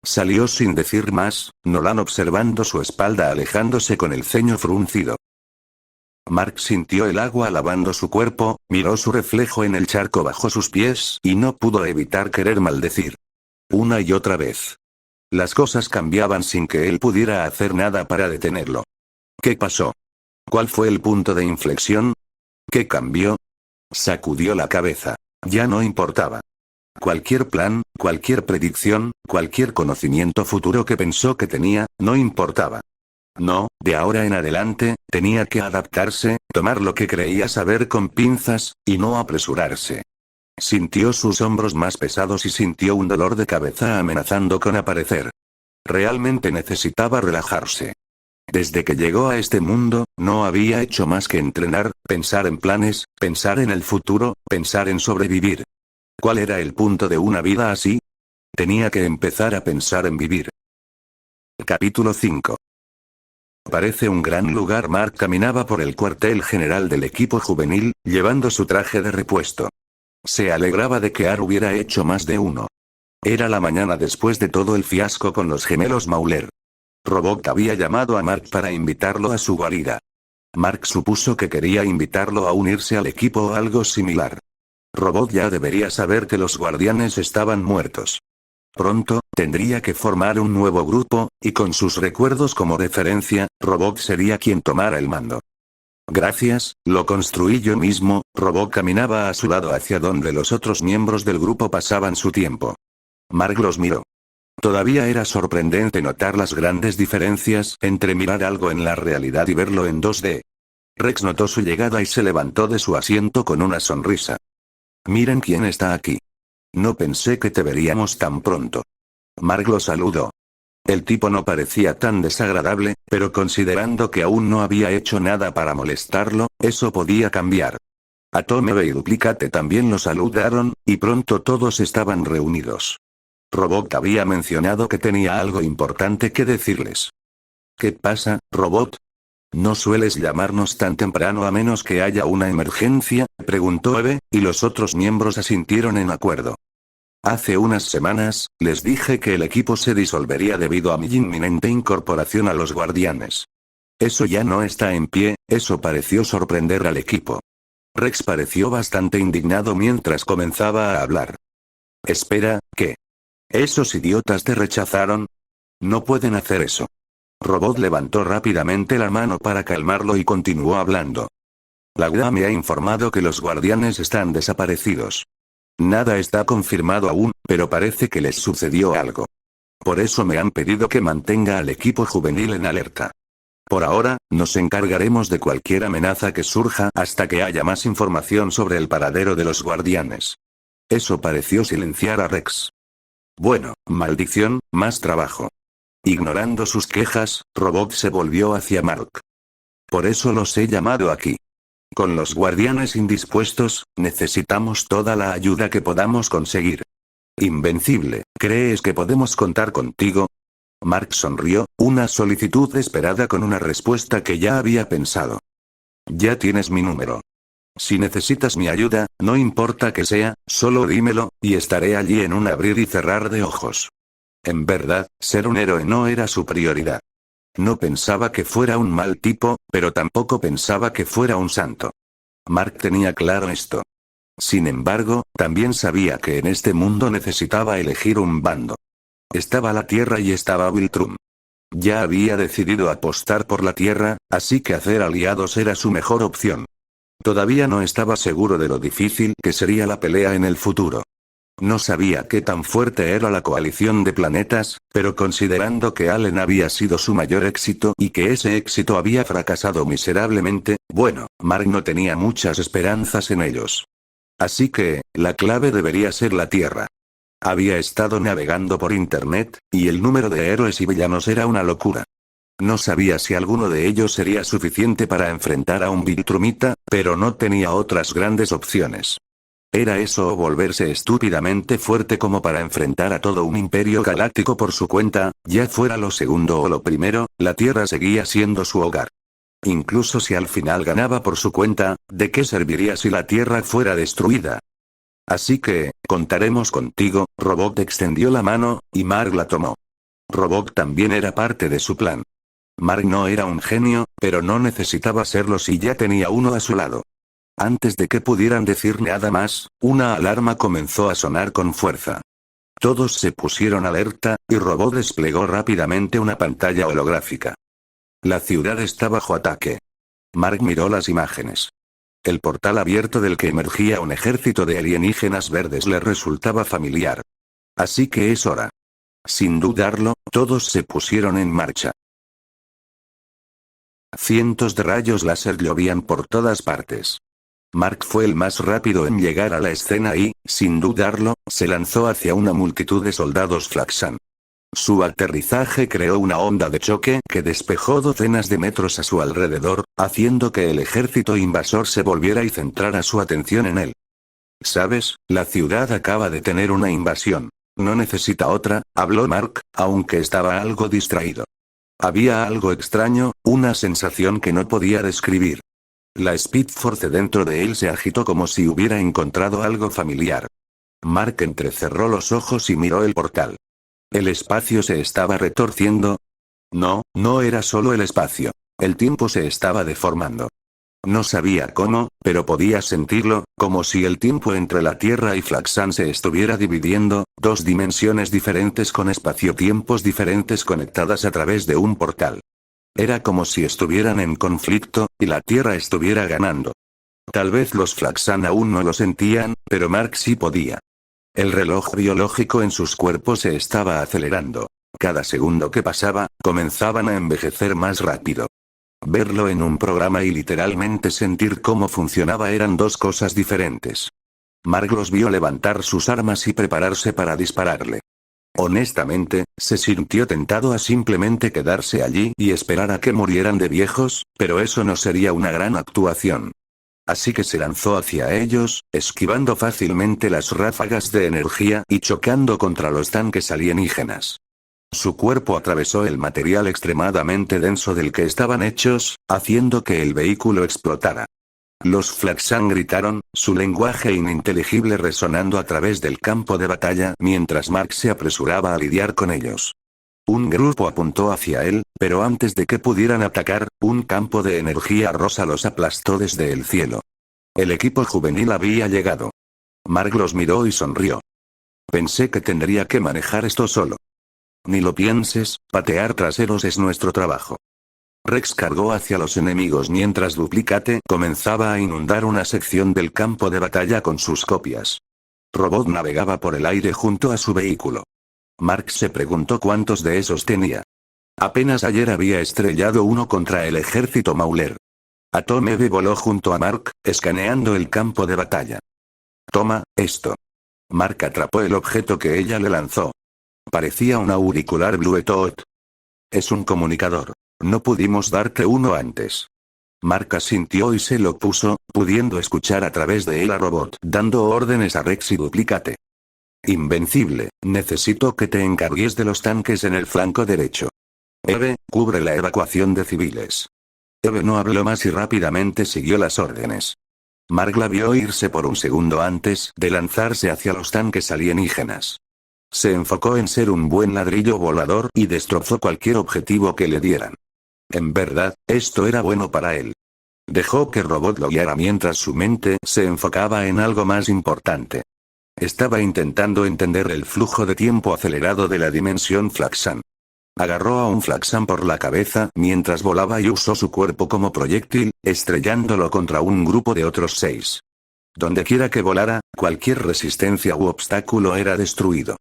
Salió sin decir más, Nolan observando su espalda alejándose con el ceño fruncido. Mark sintió el agua lavando su cuerpo, miró su reflejo en el charco bajo sus pies y no pudo evitar querer maldecir. Una y otra vez. Las cosas cambiaban sin que él pudiera hacer nada para detenerlo. ¿Qué pasó? ¿Cuál fue el punto de inflexión? ¿Qué cambió? Sacudió la cabeza. Ya no importaba. Cualquier plan, cualquier predicción, cualquier conocimiento futuro que pensó que tenía, no importaba. No, de ahora en adelante, tenía que adaptarse, tomar lo que creía saber con pinzas, y no apresurarse. Sintió sus hombros más pesados y sintió un dolor de cabeza amenazando con aparecer. Realmente necesitaba relajarse. Desde que llegó a este mundo, no había hecho más que entrenar, pensar en planes, pensar en el futuro, pensar en sobrevivir. ¿Cuál era el punto de una vida así? Tenía que empezar a pensar en vivir. Capítulo 5. Parece un gran lugar. Mark caminaba por el cuartel general del equipo juvenil, llevando su traje de repuesto. Se alegraba de que Ar hubiera hecho más de uno. Era la mañana después de todo el fiasco con los gemelos Mauler. Robot había llamado a Mark para invitarlo a su guarida. Mark supuso que quería invitarlo a unirse al equipo o algo similar. Robot ya debería saber que los guardianes estaban muertos. Pronto, tendría que formar un nuevo grupo, y con sus recuerdos como referencia, Robot sería quien tomara el mando. Gracias, lo construí yo mismo. Robot caminaba a su lado hacia donde los otros miembros del grupo pasaban su tiempo. Mark los miró. Todavía era sorprendente notar las grandes diferencias entre mirar algo en la realidad y verlo en 2D. Rex notó su llegada y se levantó de su asiento con una sonrisa. Miren quién está aquí. No pensé que te veríamos tan pronto. Mark lo saludó. El tipo no parecía tan desagradable, pero considerando que aún no había hecho nada para molestarlo, eso podía cambiar. Atomebe y Duplicate también lo saludaron, y pronto todos estaban reunidos. Robot había mencionado que tenía algo importante que decirles. ¿Qué pasa, Robot? ¿No sueles llamarnos tan temprano a menos que haya una emergencia?, preguntó Eve, y los otros miembros asintieron en acuerdo. Hace unas semanas, les dije que el equipo se disolvería debido a mi inminente incorporación a los guardianes. Eso ya no está en pie. Eso pareció sorprender al equipo. Rex pareció bastante indignado mientras comenzaba a hablar. Espera, ¿qué? ¿Esos idiotas te rechazaron? No pueden hacer eso. Robot levantó rápidamente la mano para calmarlo y continuó hablando. La UA me ha informado que los guardianes están desaparecidos. Nada está confirmado aún, pero parece que les sucedió algo. Por eso me han pedido que mantenga al equipo juvenil en alerta. Por ahora, nos encargaremos de cualquier amenaza que surja hasta que haya más información sobre el paradero de los guardianes. Eso pareció silenciar a Rex. Bueno, maldición, más trabajo. Ignorando sus quejas, Robot se volvió hacia Mark. Por eso los he llamado aquí. Con los guardianes indispuestos, necesitamos toda la ayuda que podamos conseguir. Invencible, ¿crees que podemos contar contigo? Mark sonrió, una solicitud esperada con una respuesta que ya había pensado. Ya tienes mi número. Si necesitas mi ayuda, no importa que sea, solo dímelo, y estaré allí en un abrir y cerrar de ojos. En verdad, ser un héroe no era su prioridad. No pensaba que fuera un mal tipo, pero tampoco pensaba que fuera un santo. Mark tenía claro esto. Sin embargo, también sabía que en este mundo necesitaba elegir un bando. Estaba la Tierra y estaba Viltrum. Ya había decidido apostar por la Tierra, así que hacer aliados era su mejor opción. Todavía no estaba seguro de lo difícil que sería la pelea en el futuro. No sabía qué tan fuerte era la coalición de planetas, pero considerando que Allen había sido su mayor éxito y que ese éxito había fracasado miserablemente, bueno, Mark no tenía muchas esperanzas en ellos. Así que, la clave debería ser la Tierra. Había estado navegando por internet, y el número de héroes y villanos era una locura. No sabía si alguno de ellos sería suficiente para enfrentar a un Viltrumita, pero no tenía otras grandes opciones. Era eso o volverse estúpidamente fuerte como para enfrentar a todo un imperio galáctico por su cuenta, ya fuera lo segundo o lo primero, la Tierra seguía siendo su hogar. Incluso si al final ganaba por su cuenta, ¿de qué serviría si la Tierra fuera destruida? Así que, contaremos contigo, Robot extendió la mano, y Mark la tomó. Robot también era parte de su plan. Mark no era un genio, pero no necesitaba serlo si ya tenía uno a su lado. Antes de que pudieran decir nada más, una alarma comenzó a sonar con fuerza. Todos se pusieron alerta, y Robot desplegó rápidamente una pantalla holográfica. La ciudad está bajo ataque. Mark miró las imágenes. El portal abierto del que emergía un ejército de alienígenas verdes le resultaba familiar. Así que es hora. Sin dudarlo, todos se pusieron en marcha. Cientos de rayos láser llovían por todas partes. Mark fue el más rápido en llegar a la escena y, sin dudarlo, se lanzó hacia una multitud de soldados Flaxan. Su aterrizaje creó una onda de choque que despejó docenas de metros a su alrededor, haciendo que el ejército invasor se volviera y centrara su atención en él. ¿Sabes? La ciudad acaba de tener una invasión. No necesita otra, habló Mark, aunque estaba algo distraído. Había algo extraño, una sensación que no podía describir. La Speed Force dentro de él se agitó como si hubiera encontrado algo familiar. Mark entrecerró los ojos y miró el portal. El espacio se estaba retorciendo. No, no era solo el espacio. El tiempo se estaba deformando. No sabía cómo, pero podía sentirlo, como si el tiempo entre la Tierra y Flaxan se estuviera dividiendo, dos dimensiones diferentes con espacio-tiempos diferentes conectadas a través de un portal. Era como si estuvieran en conflicto, y la Tierra estuviera ganando. Tal vez los Flaxan aún no lo sentían, pero Mark sí podía. El reloj biológico en sus cuerpos se estaba acelerando. Cada segundo que pasaba, comenzaban a envejecer más rápido. Verlo en un programa y literalmente sentir cómo funcionaba eran dos cosas diferentes. Mark los vio levantar sus armas y prepararse para dispararle. Honestamente, se sintió tentado a simplemente quedarse allí y esperar a que murieran de viejos, pero eso no sería una gran actuación. Así que se lanzó hacia ellos, esquivando fácilmente las ráfagas de energía y chocando contra los tanques alienígenas. Su cuerpo atravesó el material extremadamente denso del que estaban hechos, haciendo que el vehículo explotara. Los Flaxan gritaron, su lenguaje ininteligible resonando a través del campo de batalla mientras Mark se apresuraba a lidiar con ellos. Un grupo apuntó hacia él, pero antes de que pudieran atacar, un campo de energía rosa los aplastó desde el cielo. El equipo juvenil había llegado. Mark los miró y sonrió. Pensé que tendría que manejar esto solo. Ni lo pienses, patear traseros es nuestro trabajo. Rex cargó hacia los enemigos mientras Duplicate comenzaba a inundar una sección del campo de batalla con sus copias. Robot navegaba por el aire junto a su vehículo. Mark se preguntó cuántos de esos tenía. Apenas ayer había estrellado uno contra el ejército Mauler. Atomebe voló junto a Mark, escaneando el campo de batalla. Toma, esto. Mark atrapó el objeto que ella le lanzó. Parecía un auricular Bluetooth. Es un comunicador. No pudimos darte uno antes. Mark asintió y se lo puso, pudiendo escuchar a través de él a Robot dando órdenes a Rex y Duplicate. Invencible, necesito que te encargues de los tanques en el flanco derecho. Eve, cubre la evacuación de civiles. Eve no habló más y rápidamente siguió las órdenes. Mark la vio irse por un segundo antes de lanzarse hacia los tanques alienígenas. Se enfocó en ser un buen ladrillo volador y destrozó cualquier objetivo que le dieran. En verdad, esto era bueno para él. Dejó que Robot lo guiara mientras su mente se enfocaba en algo más importante. Estaba intentando entender el flujo de tiempo acelerado de la dimensión Flaxan. Agarró a un Flaxan por la cabeza mientras volaba y usó su cuerpo como proyectil, estrellándolo contra un grupo de otros 6. Dondequiera que volara, cualquier resistencia u obstáculo era destruido.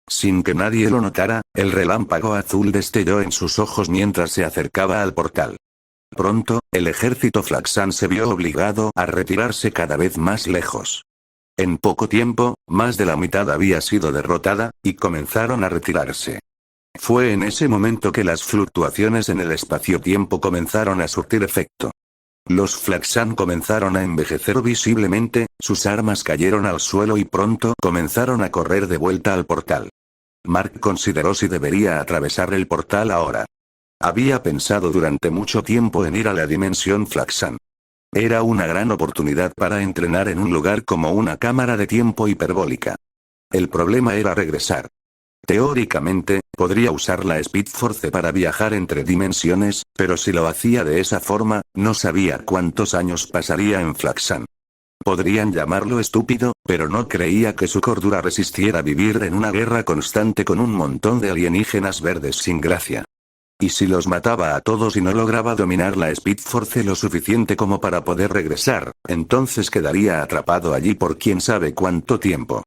Sin que nadie lo notara, el relámpago azul destelló en sus ojos mientras se acercaba al portal. Pronto, el ejército Flaxan se vio obligado a retirarse cada vez más lejos. En poco tiempo, más de la mitad había sido derrotada, y comenzaron a retirarse. Fue en ese momento que las fluctuaciones en el espacio-tiempo comenzaron a surtir efecto. Los Flaxan comenzaron a envejecer visiblemente, sus armas cayeron al suelo y pronto comenzaron a correr de vuelta al portal. Mark consideró si debería atravesar el portal ahora. Había pensado durante mucho tiempo en ir a la dimensión Flaxan. Era una gran oportunidad para entrenar en un lugar como una cámara de tiempo hiperbólica. El problema era regresar. Teóricamente, podría usar la Speed Force para viajar entre dimensiones, pero si lo hacía de esa forma, no sabía cuántos años pasaría en Flaxan. Podrían llamarlo estúpido, pero no creía que su cordura resistiera vivir en una guerra constante con un montón de alienígenas verdes sin gracia. Y si los mataba a todos y no lograba dominar la Speed Force lo suficiente como para poder regresar, entonces quedaría atrapado allí por quién sabe cuánto tiempo.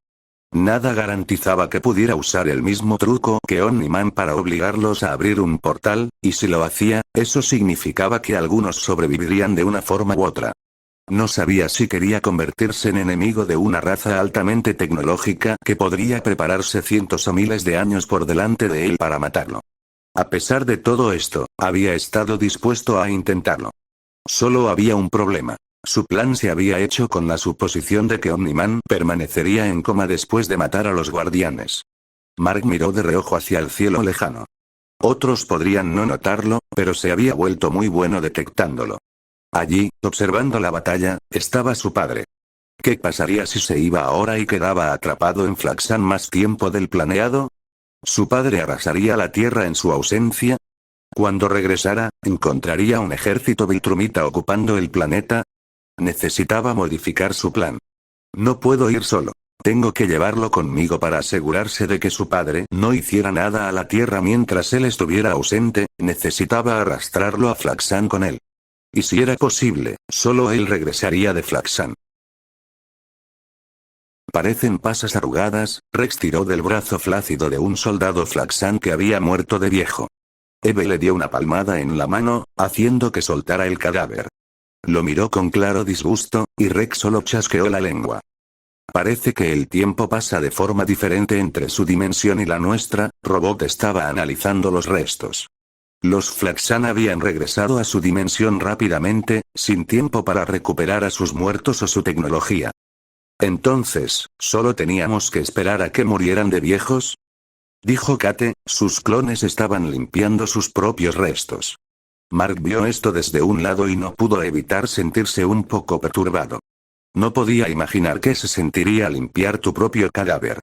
Nada garantizaba que pudiera usar el mismo truco que Omni-Man para obligarlos a abrir un portal, y si lo hacía, eso significaba que algunos sobrevivirían de una forma u otra. No sabía si quería convertirse en enemigo de una raza altamente tecnológica que podría prepararse cientos o miles de años por delante de él para matarlo. A pesar de todo esto, había estado dispuesto a intentarlo. Solo había un problema. Su plan se había hecho con la suposición de que Omni-Man permanecería en coma después de matar a los guardianes. Mark miró de reojo hacia el cielo lejano. Otros podrían no notarlo, pero se había vuelto muy bueno detectándolo. Allí, observando la batalla, estaba su padre. ¿Qué pasaría si se iba ahora y quedaba atrapado en Flaxan más tiempo del planeado? ¿Su padre arrasaría la Tierra en su ausencia? Cuando regresara, ¿encontraría un ejército Viltrumita ocupando el planeta? Necesitaba modificar su plan. No puedo ir solo. Tengo que llevarlo conmigo para asegurarse de que su padre no hiciera nada a la Tierra mientras él estuviera ausente, necesitaba arrastrarlo a Flaxan con él. Y si era posible, solo él regresaría de Flaxan. Parecen pasas arrugadas, Rex tiró del brazo flácido de un soldado Flaxan que había muerto de viejo. Eve le dio una palmada en la mano, haciendo que soltara el cadáver. Lo miró con claro disgusto, y Rex solo chasqueó la lengua. Parece que el tiempo pasa de forma diferente entre su dimensión y la nuestra. Robot estaba analizando los restos. Los Flaxan habían regresado a su dimensión rápidamente, sin tiempo para recuperar a sus muertos o su tecnología. Entonces, ¿solo teníamos que esperar a que murieran de viejos? Dijo Kate, sus clones estaban limpiando sus propios restos. Mark vio esto desde un lado y no pudo evitar sentirse un poco perturbado. No podía imaginar qué se sentiría limpiar tu propio cadáver.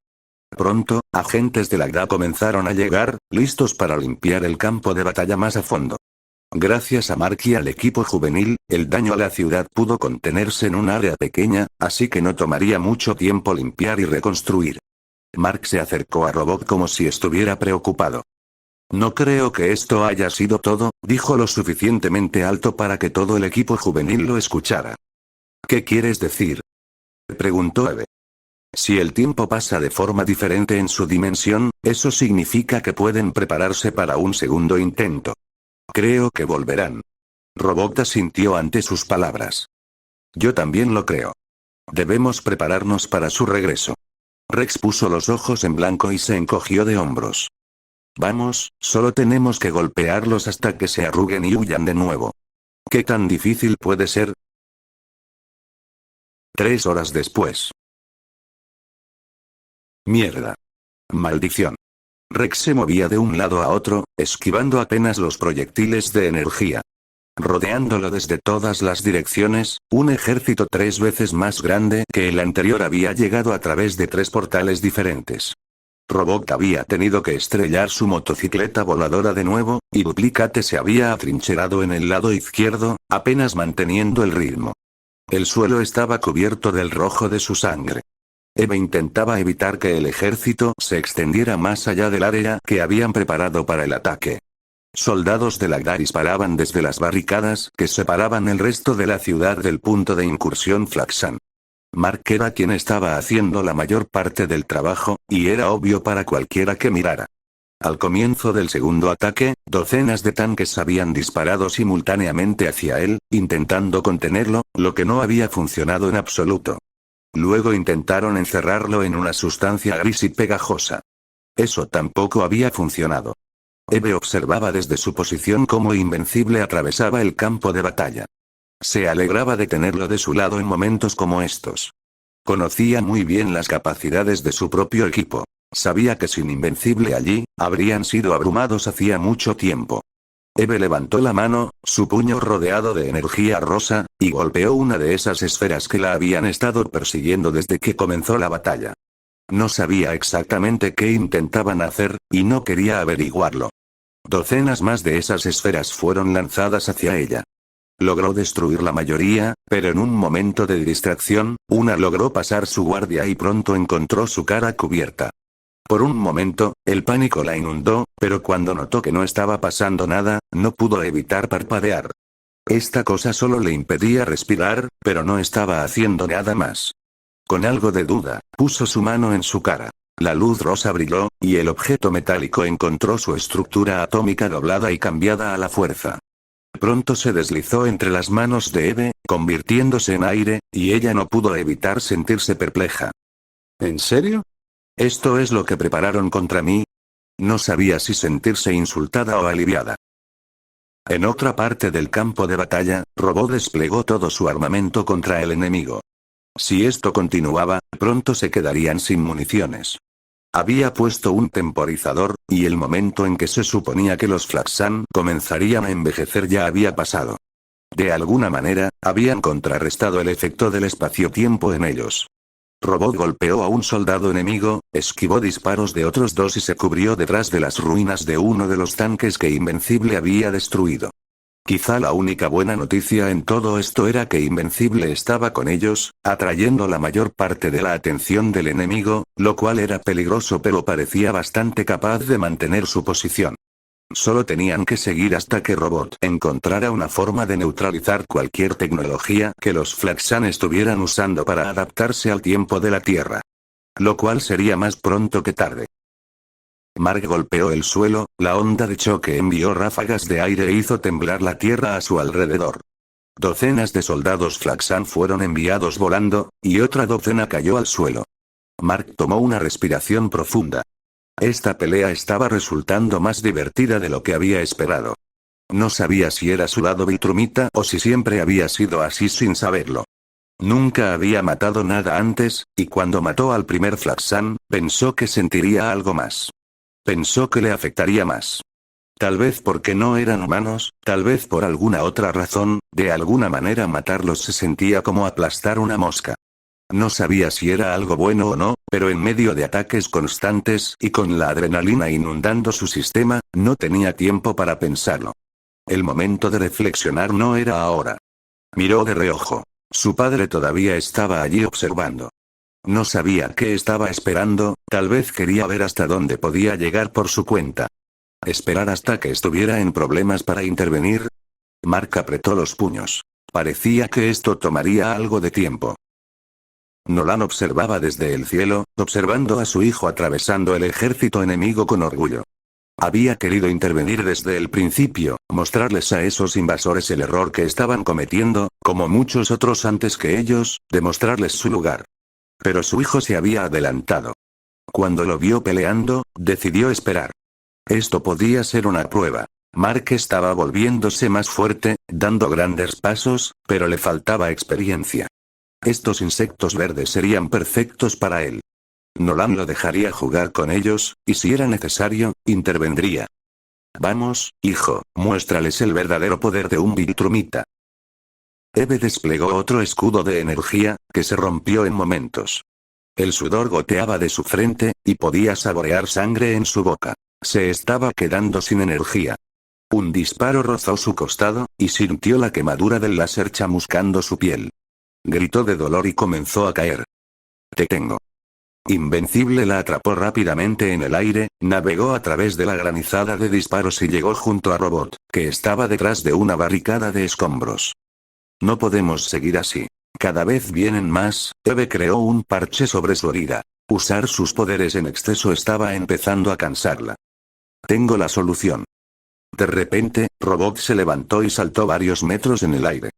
Pronto, agentes de la GDA comenzaron a llegar, listos para limpiar el campo de batalla más a fondo. Gracias a Mark y al equipo juvenil, el daño a la ciudad pudo contenerse en un área pequeña, así que no tomaría mucho tiempo limpiar y reconstruir. Mark se acercó a Robot como si estuviera preocupado. No creo que esto haya sido todo, dijo lo suficientemente alto para que todo el equipo juvenil lo escuchara. ¿Qué quieres decir? Preguntó Eve. Si el tiempo pasa de forma diferente en su dimensión, eso significa que pueden prepararse para un segundo intento. Creo que volverán. Robot asintió ante sus palabras. Yo también lo creo. Debemos prepararnos para su regreso. Rex puso los ojos en blanco y se encogió de hombros. Vamos, solo tenemos que golpearlos hasta que se arruguen y huyan de nuevo. ¿Qué tan difícil puede ser? 3 horas después. Mierda. Maldición. Rex se movía de un lado a otro, esquivando apenas los proyectiles de energía. Rodeándolo desde todas las direcciones, un ejército 3 veces más grande que el anterior había llegado a través de 3 portales diferentes. Robot había tenido que estrellar su motocicleta voladora de nuevo, y Duplicate se había atrincherado en el lado izquierdo, apenas manteniendo el ritmo. El suelo estaba cubierto del rojo de su sangre. Eve intentaba evitar que el ejército se extendiera más allá del área que habían preparado para el ataque. Soldados de Lagdar disparaban desde las barricadas que separaban el resto de la ciudad del punto de incursión Flaxan. Mark era quien estaba haciendo la mayor parte del trabajo, y era obvio para cualquiera que mirara. Al comienzo del segundo ataque, docenas de tanques habían disparado simultáneamente hacia él, intentando contenerlo, lo que no había funcionado en absoluto. Luego intentaron encerrarlo en una sustancia gris y pegajosa. Eso tampoco había funcionado. Eve observaba desde su posición cómo Invencible atravesaba el campo de batalla. Se alegraba de tenerlo de su lado en momentos como estos. Conocía muy bien las capacidades de su propio equipo. Sabía que sin Invencible allí, habrían sido abrumados hacía mucho tiempo. Eve levantó la mano, su puño rodeado de energía rosa, y golpeó una de esas esferas que la habían estado persiguiendo desde que comenzó la batalla. No sabía exactamente qué intentaban hacer, y no quería averiguarlo. Docenas más de esas esferas fueron lanzadas hacia ella. Logró destruir la mayoría, pero en un momento de distracción, una logró pasar su guardia y pronto encontró su cara cubierta. Por un momento, el pánico la inundó, pero cuando notó que no estaba pasando nada, no pudo evitar parpadear. Esta cosa solo le impedía respirar, pero no estaba haciendo nada más. Con algo de duda, puso su mano en su cara. La luz rosa brilló, y el objeto metálico encontró su estructura atómica doblada y cambiada a la fuerza. Pronto se deslizó entre las manos de Eve, convirtiéndose en aire, y ella no pudo evitar sentirse perpleja. ¿En serio? ¿Esto es lo que prepararon contra mí? No sabía si sentirse insultada o aliviada. En otra parte del campo de batalla, Robot desplegó todo su armamento contra el enemigo. Si esto continuaba, pronto se quedarían sin municiones. Había puesto un temporizador, y el momento en que se suponía que los Flaxan comenzarían a envejecer ya había pasado. De alguna manera, habían contrarrestado el efecto del espacio-tiempo en ellos. Robot golpeó a un soldado enemigo, esquivó disparos de otros 2 y se cubrió detrás de las ruinas de uno de los tanques que Invencible había destruido. Quizá la única buena noticia en todo esto era que Invencible estaba con ellos, atrayendo la mayor parte de la atención del enemigo, lo cual era peligroso pero parecía bastante capaz de mantener su posición. Solo tenían que seguir hasta que Robot encontrara una forma de neutralizar cualquier tecnología que los Flaxan estuvieran usando para adaptarse al tiempo de la Tierra. Lo cual sería más pronto que tarde. Mark golpeó el suelo, la onda de choque envió ráfagas de aire e hizo temblar la tierra a su alrededor. Docenas de soldados Flaxan fueron enviados volando, y otra docena cayó al suelo. Mark tomó una respiración profunda. Esta pelea estaba resultando más divertida de lo que había esperado. No sabía si era su lado Viltrumita o si siempre había sido así sin saberlo. Nunca había matado nada antes, y cuando mató al primer Flaxan, pensó que sentiría algo más. Pensó que le afectaría más. Tal vez porque no eran humanos, tal vez por alguna otra razón, de alguna manera matarlos se sentía como aplastar una mosca. No sabía si era algo bueno o no, pero en medio de ataques constantes y con la adrenalina inundando su sistema, no tenía tiempo para pensarlo. El momento de reflexionar no era ahora. Miró de reojo. Su padre todavía estaba allí observando. No sabía qué estaba esperando, tal vez quería ver hasta dónde podía llegar por su cuenta. ¿Esperar hasta que estuviera en problemas para intervenir? Mark apretó los puños. Parecía que esto tomaría algo de tiempo. Nolan observaba desde el cielo, observando a su hijo atravesando el ejército enemigo con orgullo. Había querido intervenir desde el principio, mostrarles a esos invasores el error que estaban cometiendo, como muchos otros antes que ellos, demostrarles su lugar. Pero su hijo se había adelantado. Cuando lo vio peleando, decidió esperar. Esto podía ser una prueba. Mark estaba volviéndose más fuerte, dando grandes pasos, pero le faltaba experiencia. Estos insectos verdes serían perfectos para él. Nolan lo dejaría jugar con ellos, y si era necesario, intervendría. Vamos, hijo, muéstrales el verdadero poder de un Viltrumita. Eve desplegó otro escudo de energía, que se rompió en momentos. El sudor goteaba de su frente, y podía saborear sangre en su boca. Se estaba quedando sin energía. Un disparo rozó su costado, y sintió la quemadura del láser chamuscando su piel. Gritó de dolor y comenzó a caer. Te tengo. Invencible la atrapó rápidamente en el aire, navegó a través de la granizada de disparos y llegó junto a Robot, que estaba detrás de una barricada de escombros. No podemos seguir así. Cada vez vienen más. Eve creó un parche sobre su herida. Usar sus poderes en exceso estaba empezando a cansarla. Tengo la solución. De repente, Robot se levantó y saltó varios metros en el aire.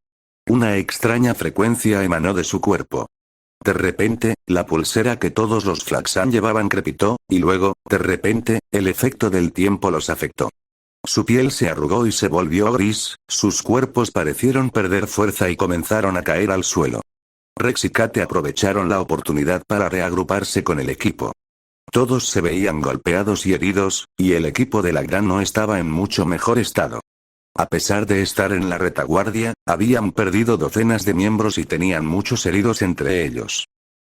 Una extraña frecuencia emanó de su cuerpo. De repente, la pulsera que todos los Flaxan llevaban crepitó, y luego, de repente, el efecto del tiempo los afectó. Su piel se arrugó y se volvió gris, sus cuerpos parecieron perder fuerza y comenzaron a caer al suelo. Rex y Kate aprovecharon la oportunidad para reagruparse con el equipo. Todos se veían golpeados y heridos, y el equipo de la Gran no estaba en mucho mejor estado. A pesar de estar en la retaguardia, habían perdido docenas de miembros y tenían muchos heridos entre ellos.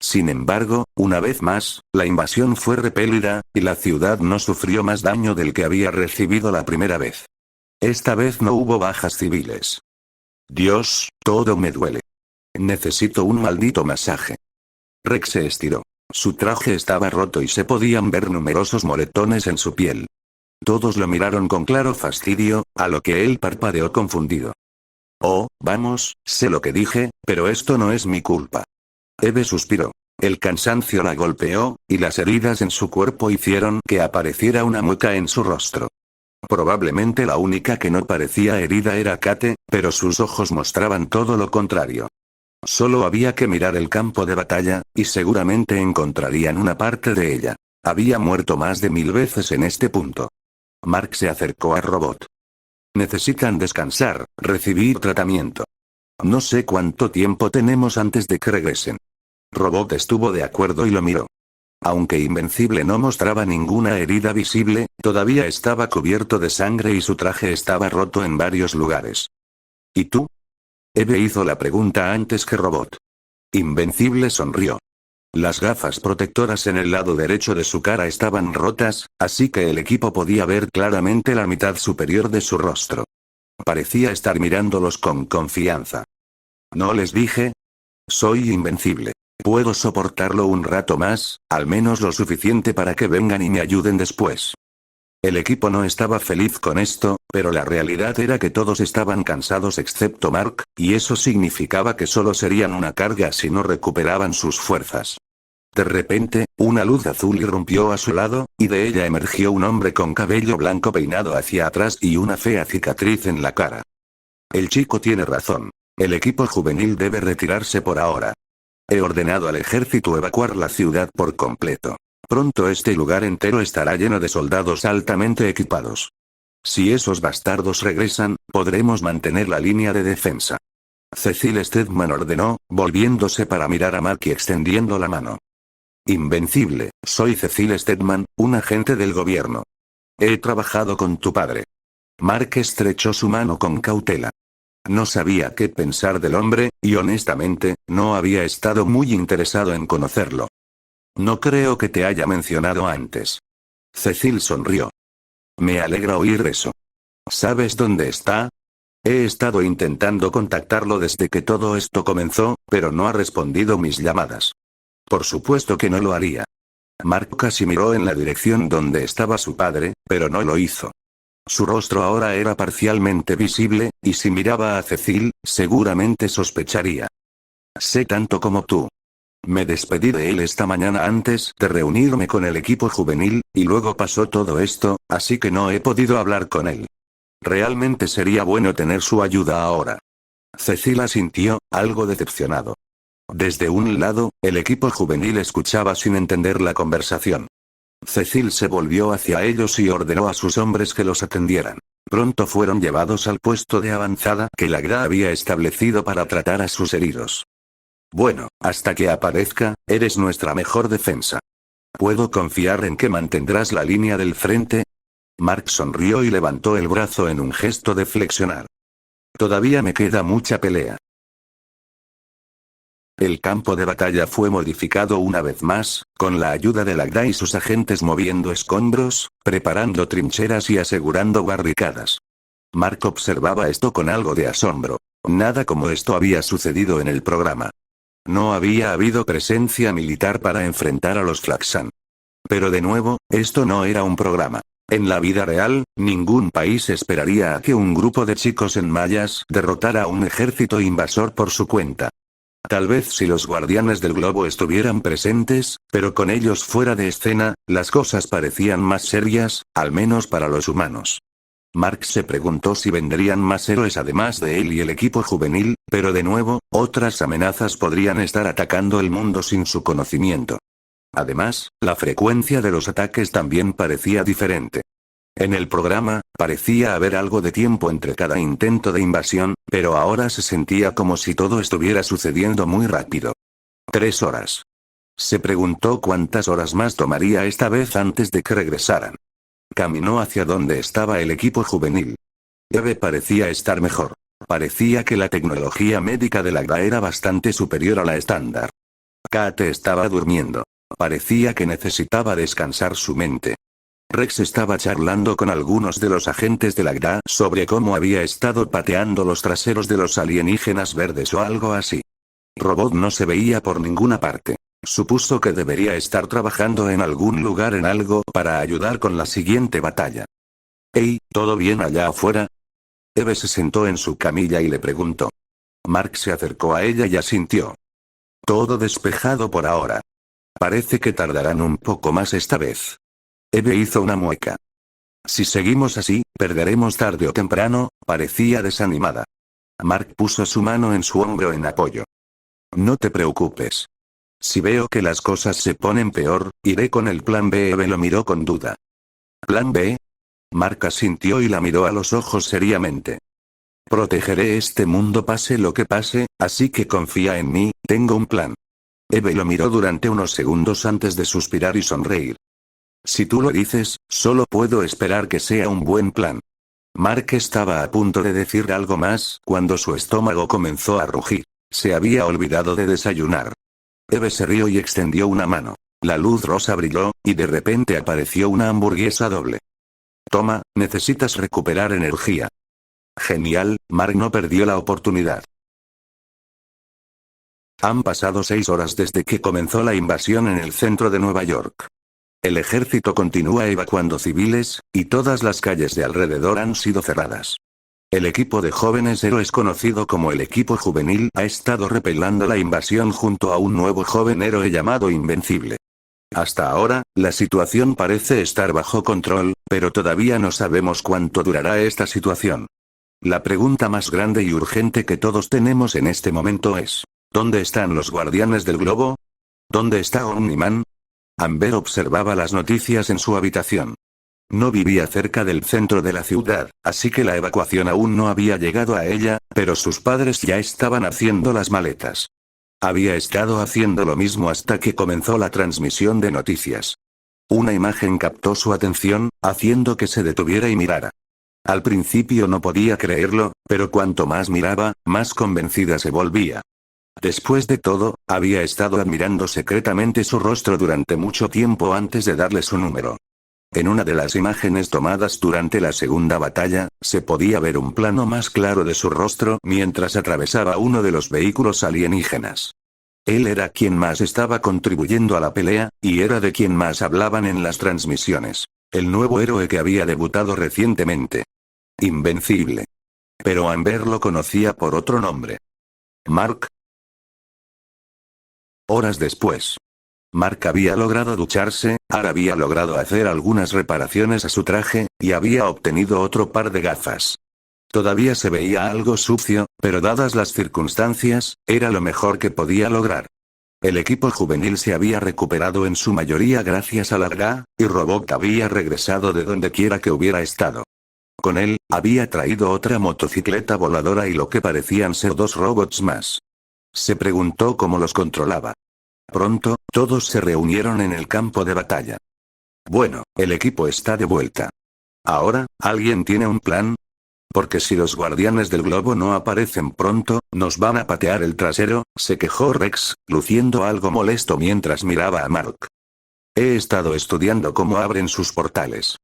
Sin embargo, una vez más, la invasión fue repelida, y la ciudad no sufrió más daño del que había recibido la primera vez. Esta vez no hubo bajas civiles. Dios, todo me duele. Necesito un maldito masaje. Rex se estiró. Su traje estaba roto y se podían ver numerosos moretones en su piel. Todos lo miraron con claro fastidio, a lo que él parpadeó confundido. Oh, vamos, sé lo que dije, pero esto no es mi culpa. Eve suspiró. El cansancio la golpeó, y las heridas en su cuerpo hicieron que apareciera una mueca en su rostro. Probablemente la única que no parecía herida era Kate, pero sus ojos mostraban todo lo contrario. Solo había que mirar el campo de batalla, y seguramente encontrarían una parte de ella. Había muerto más de 1000 veces en este punto. Mark se acercó a Robot. Necesitan descansar, recibir tratamiento. No sé cuánto tiempo tenemos antes de que regresen. Robot estuvo de acuerdo y lo miró. Aunque Invencible no mostraba ninguna herida visible, todavía estaba cubierto de sangre y su traje estaba roto en varios lugares. ¿Y tú? Eve hizo la pregunta antes que Robot. Invencible sonrió. Las gafas protectoras en el lado derecho de su cara estaban rotas, así que el equipo podía ver claramente la mitad superior de su rostro. Parecía estar mirándolos con confianza. ¿No les dije? Soy invencible. Puedo soportarlo un rato más, al menos lo suficiente para que vengan y me ayuden después. El equipo no estaba feliz con esto, pero la realidad era que todos estaban cansados excepto Mark, y eso significaba que solo serían una carga si no recuperaban sus fuerzas. De repente, una luz azul irrumpió a su lado, y de ella emergió un hombre con cabello blanco peinado hacia atrás y una fea cicatriz en la cara. El chico tiene razón. El equipo juvenil debe retirarse por ahora. He ordenado al ejército evacuar la ciudad por completo. Pronto este lugar entero estará lleno de soldados altamente equipados. Si esos bastardos regresan, podremos mantener la línea de defensa. Cecil Stedman ordenó, volviéndose para mirar a Mark y extendiendo la mano. Invencible, soy Cecil Stedman, un agente del gobierno. He trabajado con tu padre. Mark estrechó su mano con cautela. No sabía qué pensar del hombre, y honestamente, no había estado muy interesado en conocerlo. No creo que te haya mencionado antes. Cecil sonrió. Me alegra oír eso. ¿Sabes dónde está? He estado intentando contactarlo desde que todo esto comenzó, pero no ha respondido mis llamadas. Por supuesto que no lo haría. Mark casi miró en la dirección donde estaba su padre, pero no lo hizo. Su rostro ahora era parcialmente visible, y si miraba a Cecil, seguramente sospecharía. Sé tanto como tú. Me despedí de él esta mañana antes de reunirme con el equipo juvenil, y luego pasó todo esto, así que no he podido hablar con él. Realmente sería bueno tener su ayuda ahora. Cecil asintió, algo decepcionado. Desde un lado, el equipo juvenil escuchaba sin entender la conversación. Cecil se volvió hacia ellos y ordenó a sus hombres que los atendieran. Pronto fueron llevados al puesto de avanzada que la GRA había establecido para tratar a sus heridos. Bueno, hasta que aparezca, eres nuestra mejor defensa. ¿Puedo confiar en que mantendrás la línea del frente? Mark sonrió y levantó el brazo en un gesto de flexionar. Todavía me queda mucha pelea. El campo de batalla fue modificado una vez más, con la ayuda de la GRA y sus agentes moviendo escombros, preparando trincheras y asegurando barricadas. Mark observaba esto con algo de asombro. Nada como esto había sucedido en el programa. No había habido presencia militar para enfrentar a los Flaxan. Pero de nuevo, esto no era un programa. En la vida real, ningún país esperaría a que un grupo de chicos en mallas derrotara a un ejército invasor por su cuenta. Tal vez si los guardianes del globo estuvieran presentes, pero con ellos fuera de escena, las cosas parecían más serias, al menos para los humanos. Mark se preguntó si vendrían más héroes además de él y el equipo juvenil, pero de nuevo, otras amenazas podrían estar atacando el mundo sin su conocimiento. Además, la frecuencia de los ataques también parecía diferente. En el programa, parecía haber algo de tiempo entre cada intento de invasión, pero ahora se sentía como si todo estuviera sucediendo muy rápido. 3 horas. Se preguntó cuántas horas más tomaría esta vez antes de que regresaran. Caminó hacia donde estaba el equipo juvenil. Eve parecía estar mejor. Parecía que la tecnología médica de la GRA era bastante superior a la estándar. Kate estaba durmiendo. Parecía que necesitaba descansar su mente. Rex estaba charlando con algunos de los agentes de la GRA sobre cómo había estado pateando los traseros de los alienígenas verdes o algo así. Robot no se veía por ninguna parte. Supuso que debería estar trabajando en algún lugar en algo para ayudar con la siguiente batalla. «Hey, ¿todo bien allá afuera?» Eve se sentó en su camilla y le preguntó. Mark se acercó a ella y asintió. «Todo despejado por ahora. Parece que tardarán un poco más esta vez». Eve hizo una mueca. «Si seguimos así, perderemos tarde o temprano», parecía desanimada. Mark puso su mano en su hombro en apoyo. «No te preocupes. Si veo que las cosas se ponen peor, iré con el plan B». Eve lo miró con duda. ¿Plan B? Mark asintió y la miró a los ojos seriamente. «Protegeré este mundo pase lo que pase, así que confía en mí, tengo un plan». Eve lo miró durante unos segundos antes de suspirar y sonreír. «Si tú lo dices, solo puedo esperar que sea un buen plan». Mark estaba a punto de decir algo más cuando su estómago comenzó a rugir. Se había olvidado de desayunar. Eve se rió y extendió una mano. La luz rosa brilló, y de repente apareció una hamburguesa doble. «Toma, necesitas recuperar energía». Genial, Mark no perdió la oportunidad. Han pasado 6 horas desde que comenzó la invasión en el centro de Nueva York. El ejército continúa evacuando civiles, y todas las calles de alrededor han sido cerradas. El equipo de jóvenes héroes conocido como el equipo juvenil ha estado repelando la invasión junto a un nuevo joven héroe llamado Invencible. Hasta ahora, la situación parece estar bajo control, pero todavía no sabemos cuánto durará esta situación. La pregunta más grande y urgente que todos tenemos en este momento es: ¿dónde están los guardianes del globo? ¿Dónde está Omni-Man? Amber observaba las noticias en su habitación. No vivía cerca del centro de la ciudad, así que la evacuación aún no había llegado a ella, pero sus padres ya estaban haciendo las maletas. Había estado haciendo lo mismo hasta que comenzó la transmisión de noticias. Una imagen captó su atención, haciendo que se detuviera y mirara. Al principio no podía creerlo, pero cuanto más miraba, más convencida se volvía. Después de todo, había estado admirando secretamente su rostro durante mucho tiempo antes de darle su número. En una de las imágenes tomadas durante la segunda batalla, se podía ver un plano más claro de su rostro mientras atravesaba uno de los vehículos alienígenas. Él era quien más estaba contribuyendo a la pelea, y era de quien más hablaban en las transmisiones. El nuevo héroe que había debutado recientemente. Invencible. Pero Amber lo conocía por otro nombre. Mark. Horas después. Mark había logrado ducharse, ahora había logrado hacer algunas reparaciones a su traje, y había obtenido otro par de gafas. Todavía se veía algo sucio, pero dadas las circunstancias, era lo mejor que podía lograr. El equipo juvenil se había recuperado en su mayoría gracias a Larga, y Robot había regresado de donde quiera que hubiera estado. Con él, había traído otra motocicleta voladora y lo que parecían ser 2 robots más. Se preguntó cómo los controlaba. Pronto, todos se reunieron en el campo de batalla. Bueno, el equipo está de vuelta. Ahora, ¿alguien tiene un plan? Porque si los guardianes del globo no aparecen pronto, nos van a patear el trasero, se quejó Rex, luciendo algo molesto mientras miraba a Mark. He estado estudiando cómo abren sus portales.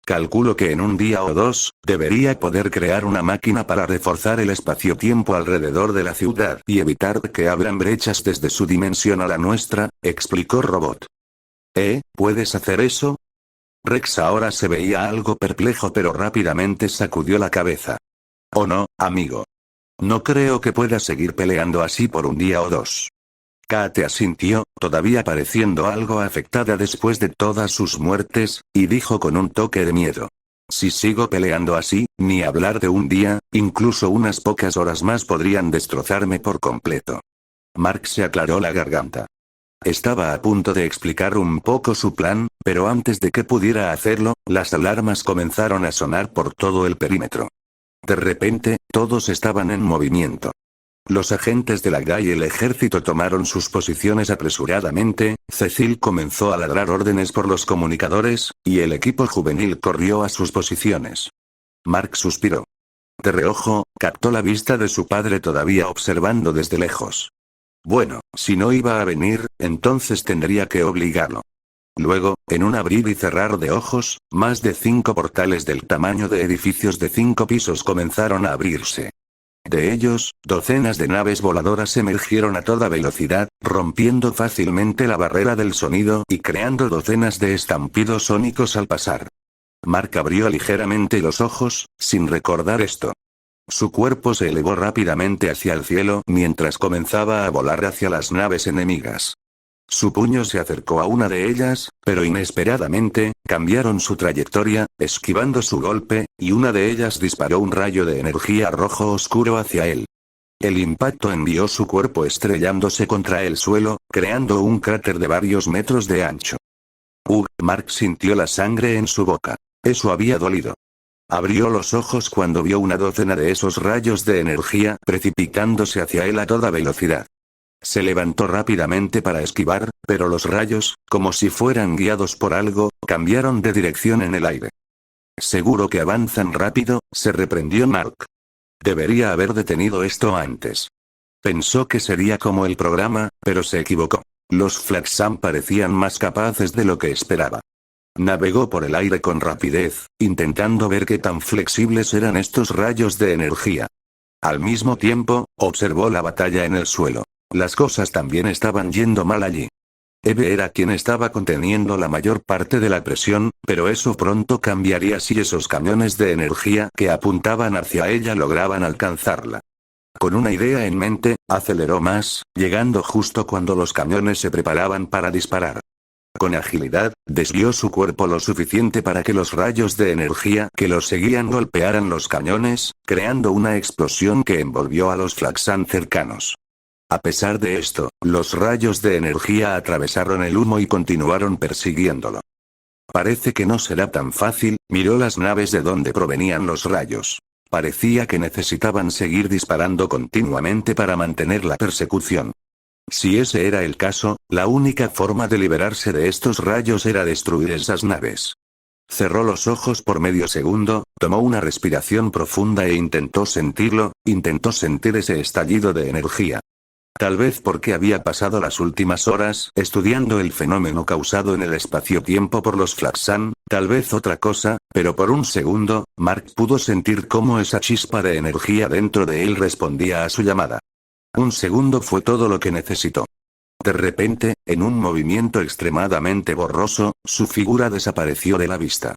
Calculo que en un día o 2, debería poder crear una máquina para reforzar el espacio-tiempo alrededor de la ciudad y evitar que abran brechas desde su dimensión a la nuestra, explicó Robot. ¿Puedes hacer eso? Rex ahora se veía algo perplejo pero rápidamente sacudió la cabeza. Oh no, amigo. No creo que puedas seguir peleando así por un día o 2. Kate asintió, todavía pareciendo algo afectada después de todas sus muertes, y dijo con un toque de miedo. Si sigo peleando así, ni hablar de un día, incluso unas pocas horas más podrían destrozarme por completo. Mark se aclaró la garganta. Estaba a punto de explicar un poco su plan, pero antes de que pudiera hacerlo, las alarmas comenzaron a sonar por todo el perímetro. De repente, todos estaban en movimiento. Los agentes de la GA y el ejército tomaron sus posiciones apresuradamente, Cecil comenzó a ladrar órdenes por los comunicadores, y el equipo juvenil corrió a sus posiciones. Mark suspiró. De reojo, captó la vista de su padre todavía observando desde lejos. Bueno, si no iba a venir, entonces tendría que obligarlo. Luego, en un abrir y cerrar de ojos, más de 5 portales del tamaño de edificios de 5 pisos comenzaron a abrirse. De ellos, docenas de naves voladoras emergieron a toda velocidad, rompiendo fácilmente la barrera del sonido y creando docenas de estampidos sónicos al pasar. Mark abrió ligeramente los ojos, sin recordar esto. Su cuerpo se elevó rápidamente hacia el cielo mientras comenzaba a volar hacia las naves enemigas. Su puño se acercó a una de ellas, pero inesperadamente, cambiaron su trayectoria, esquivando su golpe, y una de ellas disparó un rayo de energía rojo oscuro hacia él. El impacto envió su cuerpo estrellándose contra el suelo, creando un cráter de varios metros de ancho. Mark sintió la sangre en su boca. Eso había dolido. Abrió los ojos cuando vio una docena de esos rayos de energía precipitándose hacia él a toda velocidad. Se levantó rápidamente para esquivar, pero los rayos, como si fueran guiados por algo, cambiaron de dirección en el aire. Seguro que avanzan rápido, se reprendió Mark. Debería haber detenido esto antes. Pensó que sería como el programa, pero se equivocó. Los Flaxam parecían más capaces de lo que esperaba. Navegó por el aire con rapidez, intentando ver qué tan flexibles eran estos rayos de energía. Al mismo tiempo, observó la batalla en el suelo. Las cosas también estaban yendo mal allí. Eve era quien estaba conteniendo la mayor parte de la presión, pero eso pronto cambiaría si esos cañones de energía que apuntaban hacia ella lograban alcanzarla. Con una idea en mente, aceleró más, llegando justo cuando los cañones se preparaban para disparar. Con agilidad, desvió su cuerpo lo suficiente para que los rayos de energía que los seguían golpearan los cañones, creando una explosión que envolvió a los Flaxan cercanos. A pesar de esto, los rayos de energía atravesaron el humo y continuaron persiguiéndolo. Parece que no será tan fácil, miró las naves de donde provenían los rayos. Parecía que necesitaban seguir disparando continuamente para mantener la persecución. Si ese era el caso, la única forma de liberarse de estos rayos era destruir esas naves. Cerró los ojos por medio segundo, tomó una respiración profunda e intentó sentir ese estallido de energía. Tal vez porque había pasado las últimas horas estudiando el fenómeno causado en el espacio-tiempo por los Flaxan, tal vez otra cosa, pero por un segundo, Mark pudo sentir cómo esa chispa de energía dentro de él respondía a su llamada. Un segundo fue todo lo que necesitó. De repente, en un movimiento extremadamente borroso, su figura desapareció de la vista.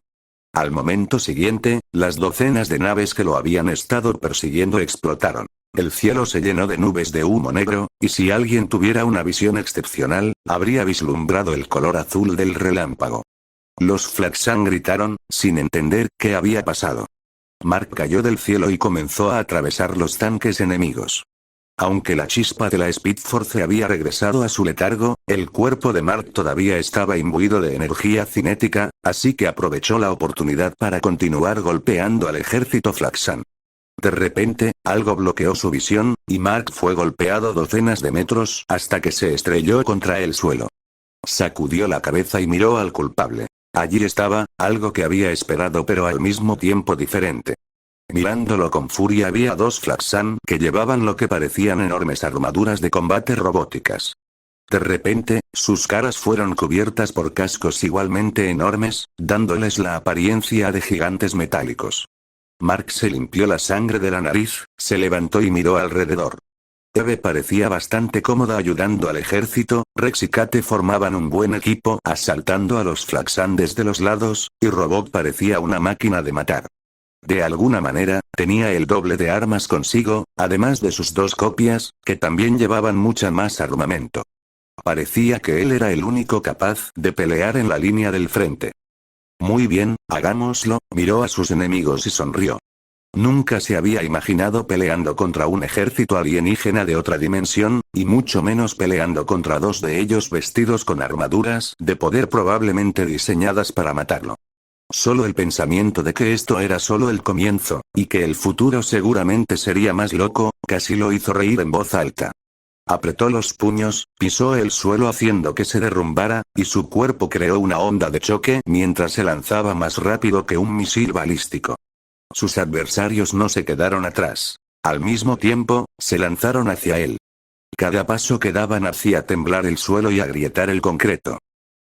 Al momento siguiente, las docenas de naves que lo habían estado persiguiendo explotaron. El cielo se llenó de nubes de humo negro, y si alguien tuviera una visión excepcional, habría vislumbrado el color azul del relámpago. Los Flaxan gritaron, sin entender qué había pasado. Mark cayó del cielo y comenzó a atravesar los tanques enemigos. Aunque la chispa de la Speed Force había regresado a su letargo, el cuerpo de Mark todavía estaba imbuido de energía cinética, así que aprovechó la oportunidad para continuar golpeando al ejército Flaxan. De repente, algo bloqueó su visión, y Mark fue golpeado docenas de metros hasta que se estrelló contra el suelo. Sacudió la cabeza y miró al culpable. Allí estaba, algo que había esperado pero al mismo tiempo diferente. Mirándolo con furia había dos Flaxan que llevaban lo que parecían enormes armaduras de combate robóticas. De repente, sus caras fueron cubiertas por cascos igualmente enormes, dándoles la apariencia de gigantes metálicos. Mark se limpió la sangre de la nariz, se levantó y miró alrededor. Eve parecía bastante cómoda ayudando al ejército, Rex y Kate formaban un buen equipo asaltando a los Flaxan desde los lados, y Robot parecía una máquina de matar. De alguna manera, tenía el doble de armas consigo, además de sus dos copias, que también llevaban mucha más armamento. Parecía que él era el único capaz de pelear en la línea del frente. Muy bien, hagámoslo, miró a sus enemigos y sonrió. Nunca se había imaginado peleando contra un ejército alienígena de otra dimensión, y mucho menos peleando contra dos de ellos vestidos con armaduras de poder probablemente diseñadas para matarlo. Solo el pensamiento de que esto era solo el comienzo, y que el futuro seguramente sería más loco, casi lo hizo reír en voz alta. Apretó los puños, pisó el suelo haciendo que se derrumbara, y su cuerpo creó una onda de choque mientras se lanzaba más rápido que un misil balístico. Sus adversarios no se quedaron atrás. Al mismo tiempo, se lanzaron hacia él. Cada paso que daban hacía temblar el suelo y agrietar el concreto.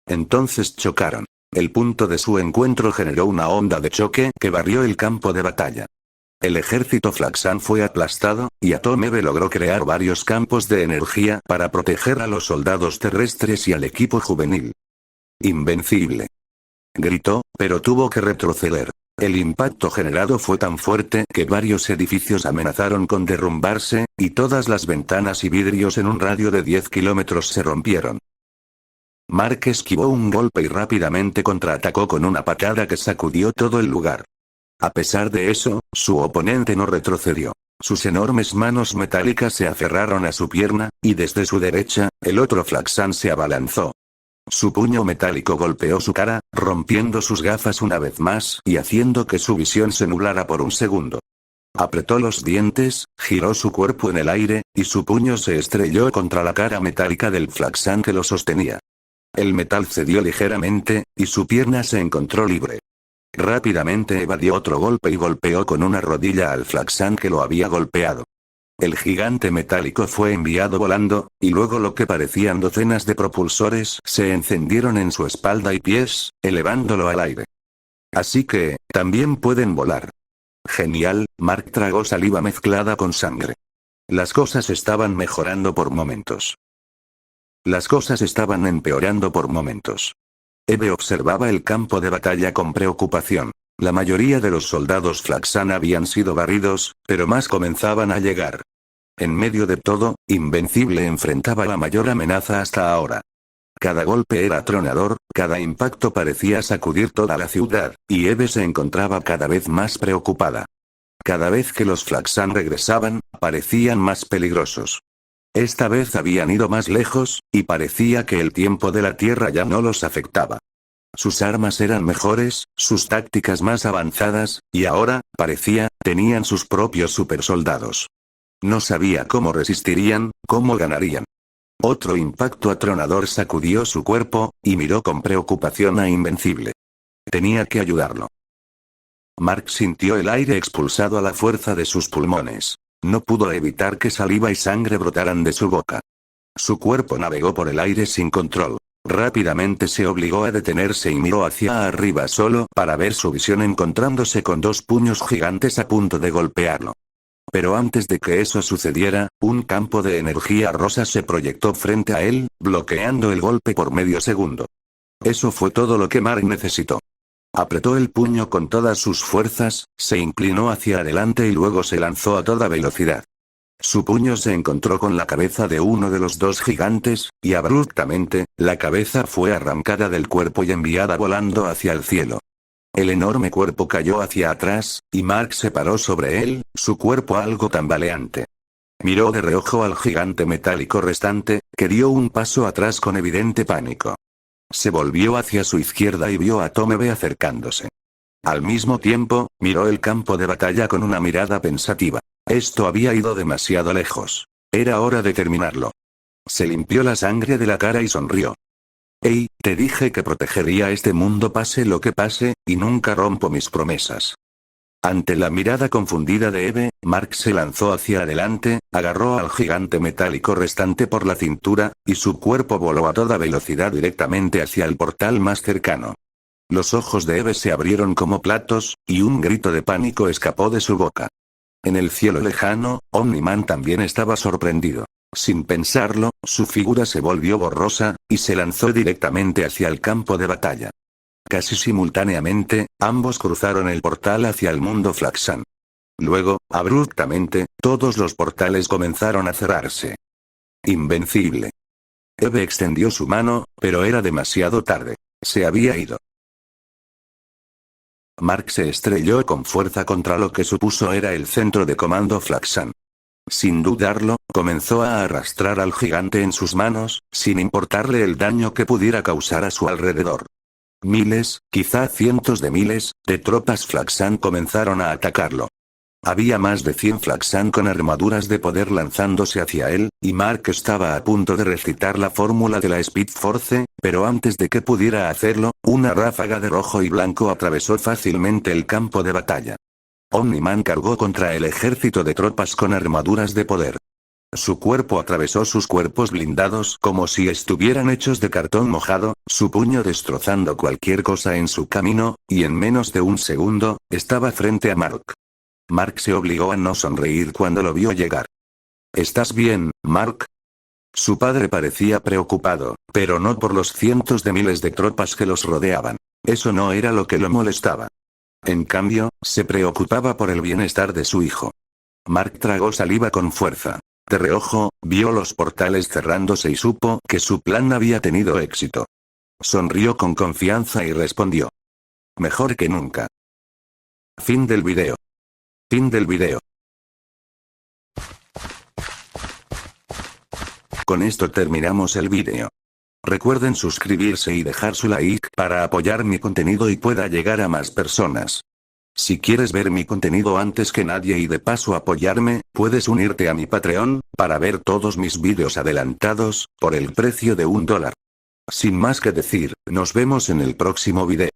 Entonces chocaron. El punto de su encuentro generó una onda de choque que barrió el campo de batalla. El ejército Flaxan fue aplastado, y Atomeve logró crear varios campos de energía para proteger a los soldados terrestres y al equipo juvenil. Invencible. Gritó, pero tuvo que retroceder. El impacto generado fue tan fuerte que varios edificios amenazaron con derrumbarse, y todas las ventanas y vidrios en un radio de 10 kilómetros se rompieron. Mark esquivó un golpe y rápidamente contraatacó con una patada que sacudió todo el lugar. A pesar de eso, su oponente no retrocedió. Sus enormes manos metálicas se aferraron a su pierna, y desde su derecha, el otro Flaxan se abalanzó. Su puño metálico golpeó su cara, rompiendo sus gafas una vez más y haciendo que su visión se nublara por un segundo. Apretó los dientes, giró su cuerpo en el aire, y su puño se estrelló contra la cara metálica del Flaxan que lo sostenía. El metal cedió ligeramente, y su pierna se encontró libre. Rápidamente evadió otro golpe y golpeó con una rodilla al Flaxan que lo había golpeado. El gigante metálico fue enviado volando, y luego lo que parecían docenas de propulsores se encendieron en su espalda y pies, elevándolo al aire. Así que, también pueden volar. Genial, Mark tragó saliva mezclada con sangre. Las cosas estaban mejorando por momentos. Las cosas estaban empeorando por momentos. Eve observaba el campo de batalla con preocupación. La mayoría de los soldados Flaxan habían sido barridos, pero más comenzaban a llegar. En medio de todo, Invencible enfrentaba la mayor amenaza hasta ahora. Cada golpe era atronador, cada impacto parecía sacudir toda la ciudad, y Eve se encontraba cada vez más preocupada. Cada vez que los Flaxan regresaban, parecían más peligrosos. Esta vez habían ido más lejos, y parecía que el tiempo de la Tierra ya no los afectaba. Sus armas eran mejores, sus tácticas más avanzadas, y ahora, parecía, tenían sus propios supersoldados. No sabía cómo resistirían, cómo ganarían. Otro impacto atronador sacudió su cuerpo, y miró con preocupación a Invencible. Tenía que ayudarlo. Mark sintió el aire expulsado a la fuerza de sus pulmones. No pudo evitar que saliva y sangre brotaran de su boca. Su cuerpo navegó por el aire sin control. Rápidamente se obligó a detenerse y miró hacia arriba solo para ver su visión encontrándose con dos puños gigantes a punto de golpearlo. Pero antes de que eso sucediera, un campo de energía rosa se proyectó frente a él, bloqueando el golpe por medio segundo. Eso fue todo lo que Mark necesitó. Apretó el puño con todas sus fuerzas, se inclinó hacia adelante y luego se lanzó a toda velocidad. Su puño se encontró con la cabeza de uno de los dos gigantes, y abruptamente, la cabeza fue arrancada del cuerpo y enviada volando hacia el cielo. El enorme cuerpo cayó hacia atrás, y Mark se paró sobre él, su cuerpo algo tambaleante. Miró de reojo al gigante metálico restante, que dio un paso atrás con evidente pánico. Se volvió hacia su izquierda y vio a Tomebe acercándose. Al mismo tiempo, miró el campo de batalla con una mirada pensativa. Esto había ido demasiado lejos. Era hora de terminarlo. Se limpió la sangre de la cara y sonrió. Hey, te dije que protegería este mundo pase lo que pase, y nunca rompo mis promesas. Ante la mirada confundida de Eve, Mark se lanzó hacia adelante, agarró al gigante metálico restante por la cintura, y su cuerpo voló a toda velocidad directamente hacia el portal más cercano. Los ojos de Eve se abrieron como platos, y un grito de pánico escapó de su boca. En el cielo lejano, Omniman también estaba sorprendido. Sin pensarlo, su figura se volvió borrosa, y se lanzó directamente hacia el campo de batalla. Casi simultáneamente, ambos cruzaron el portal hacia el mundo Flaxan. Luego, abruptamente, todos los portales comenzaron a cerrarse. Invencible. Eve extendió su mano, pero era demasiado tarde. Se había ido. Mark se estrelló con fuerza contra lo que supuso era el centro de comando Flaxan. Sin dudarlo, comenzó a arrastrar al gigante en sus manos, sin importarle el daño que pudiera causar a su alrededor. Miles, quizá cientos de miles, de tropas Flaxan comenzaron a atacarlo. Había más de 100 Flaxan con armaduras de poder lanzándose hacia él, y Mark estaba a punto de recitar la fórmula de la Speed Force, pero antes de que pudiera hacerlo, una ráfaga de rojo y blanco atravesó fácilmente el campo de batalla. Omniman cargó contra el ejército de tropas con armaduras de poder. Su cuerpo atravesó sus cuerpos blindados como si estuvieran hechos de cartón mojado, su puño destrozando cualquier cosa en su camino, y en menos de un segundo, estaba frente a Mark. Mark se obligó a no sonreír cuando lo vio llegar. ¿Estás bien, Mark? Su padre parecía preocupado, pero no por los cientos de miles de tropas que los rodeaban. Eso no era lo que lo molestaba. En cambio, se preocupaba por el bienestar de su hijo. Mark tragó saliva con fuerza. De reojo, vio los portales cerrándose y supo que su plan había tenido éxito. Sonrió con confianza y respondió. Mejor que nunca. Fin del video. Fin del video. Con esto terminamos el video. Recuerden suscribirse y dejar su like para apoyar mi contenido y pueda llegar a más personas. Si quieres ver mi contenido antes que nadie y de paso apoyarme, puedes unirte a mi Patreon, para ver todos mis vídeos adelantados, por el precio de $1. Sin más que decir, nos vemos en el próximo video.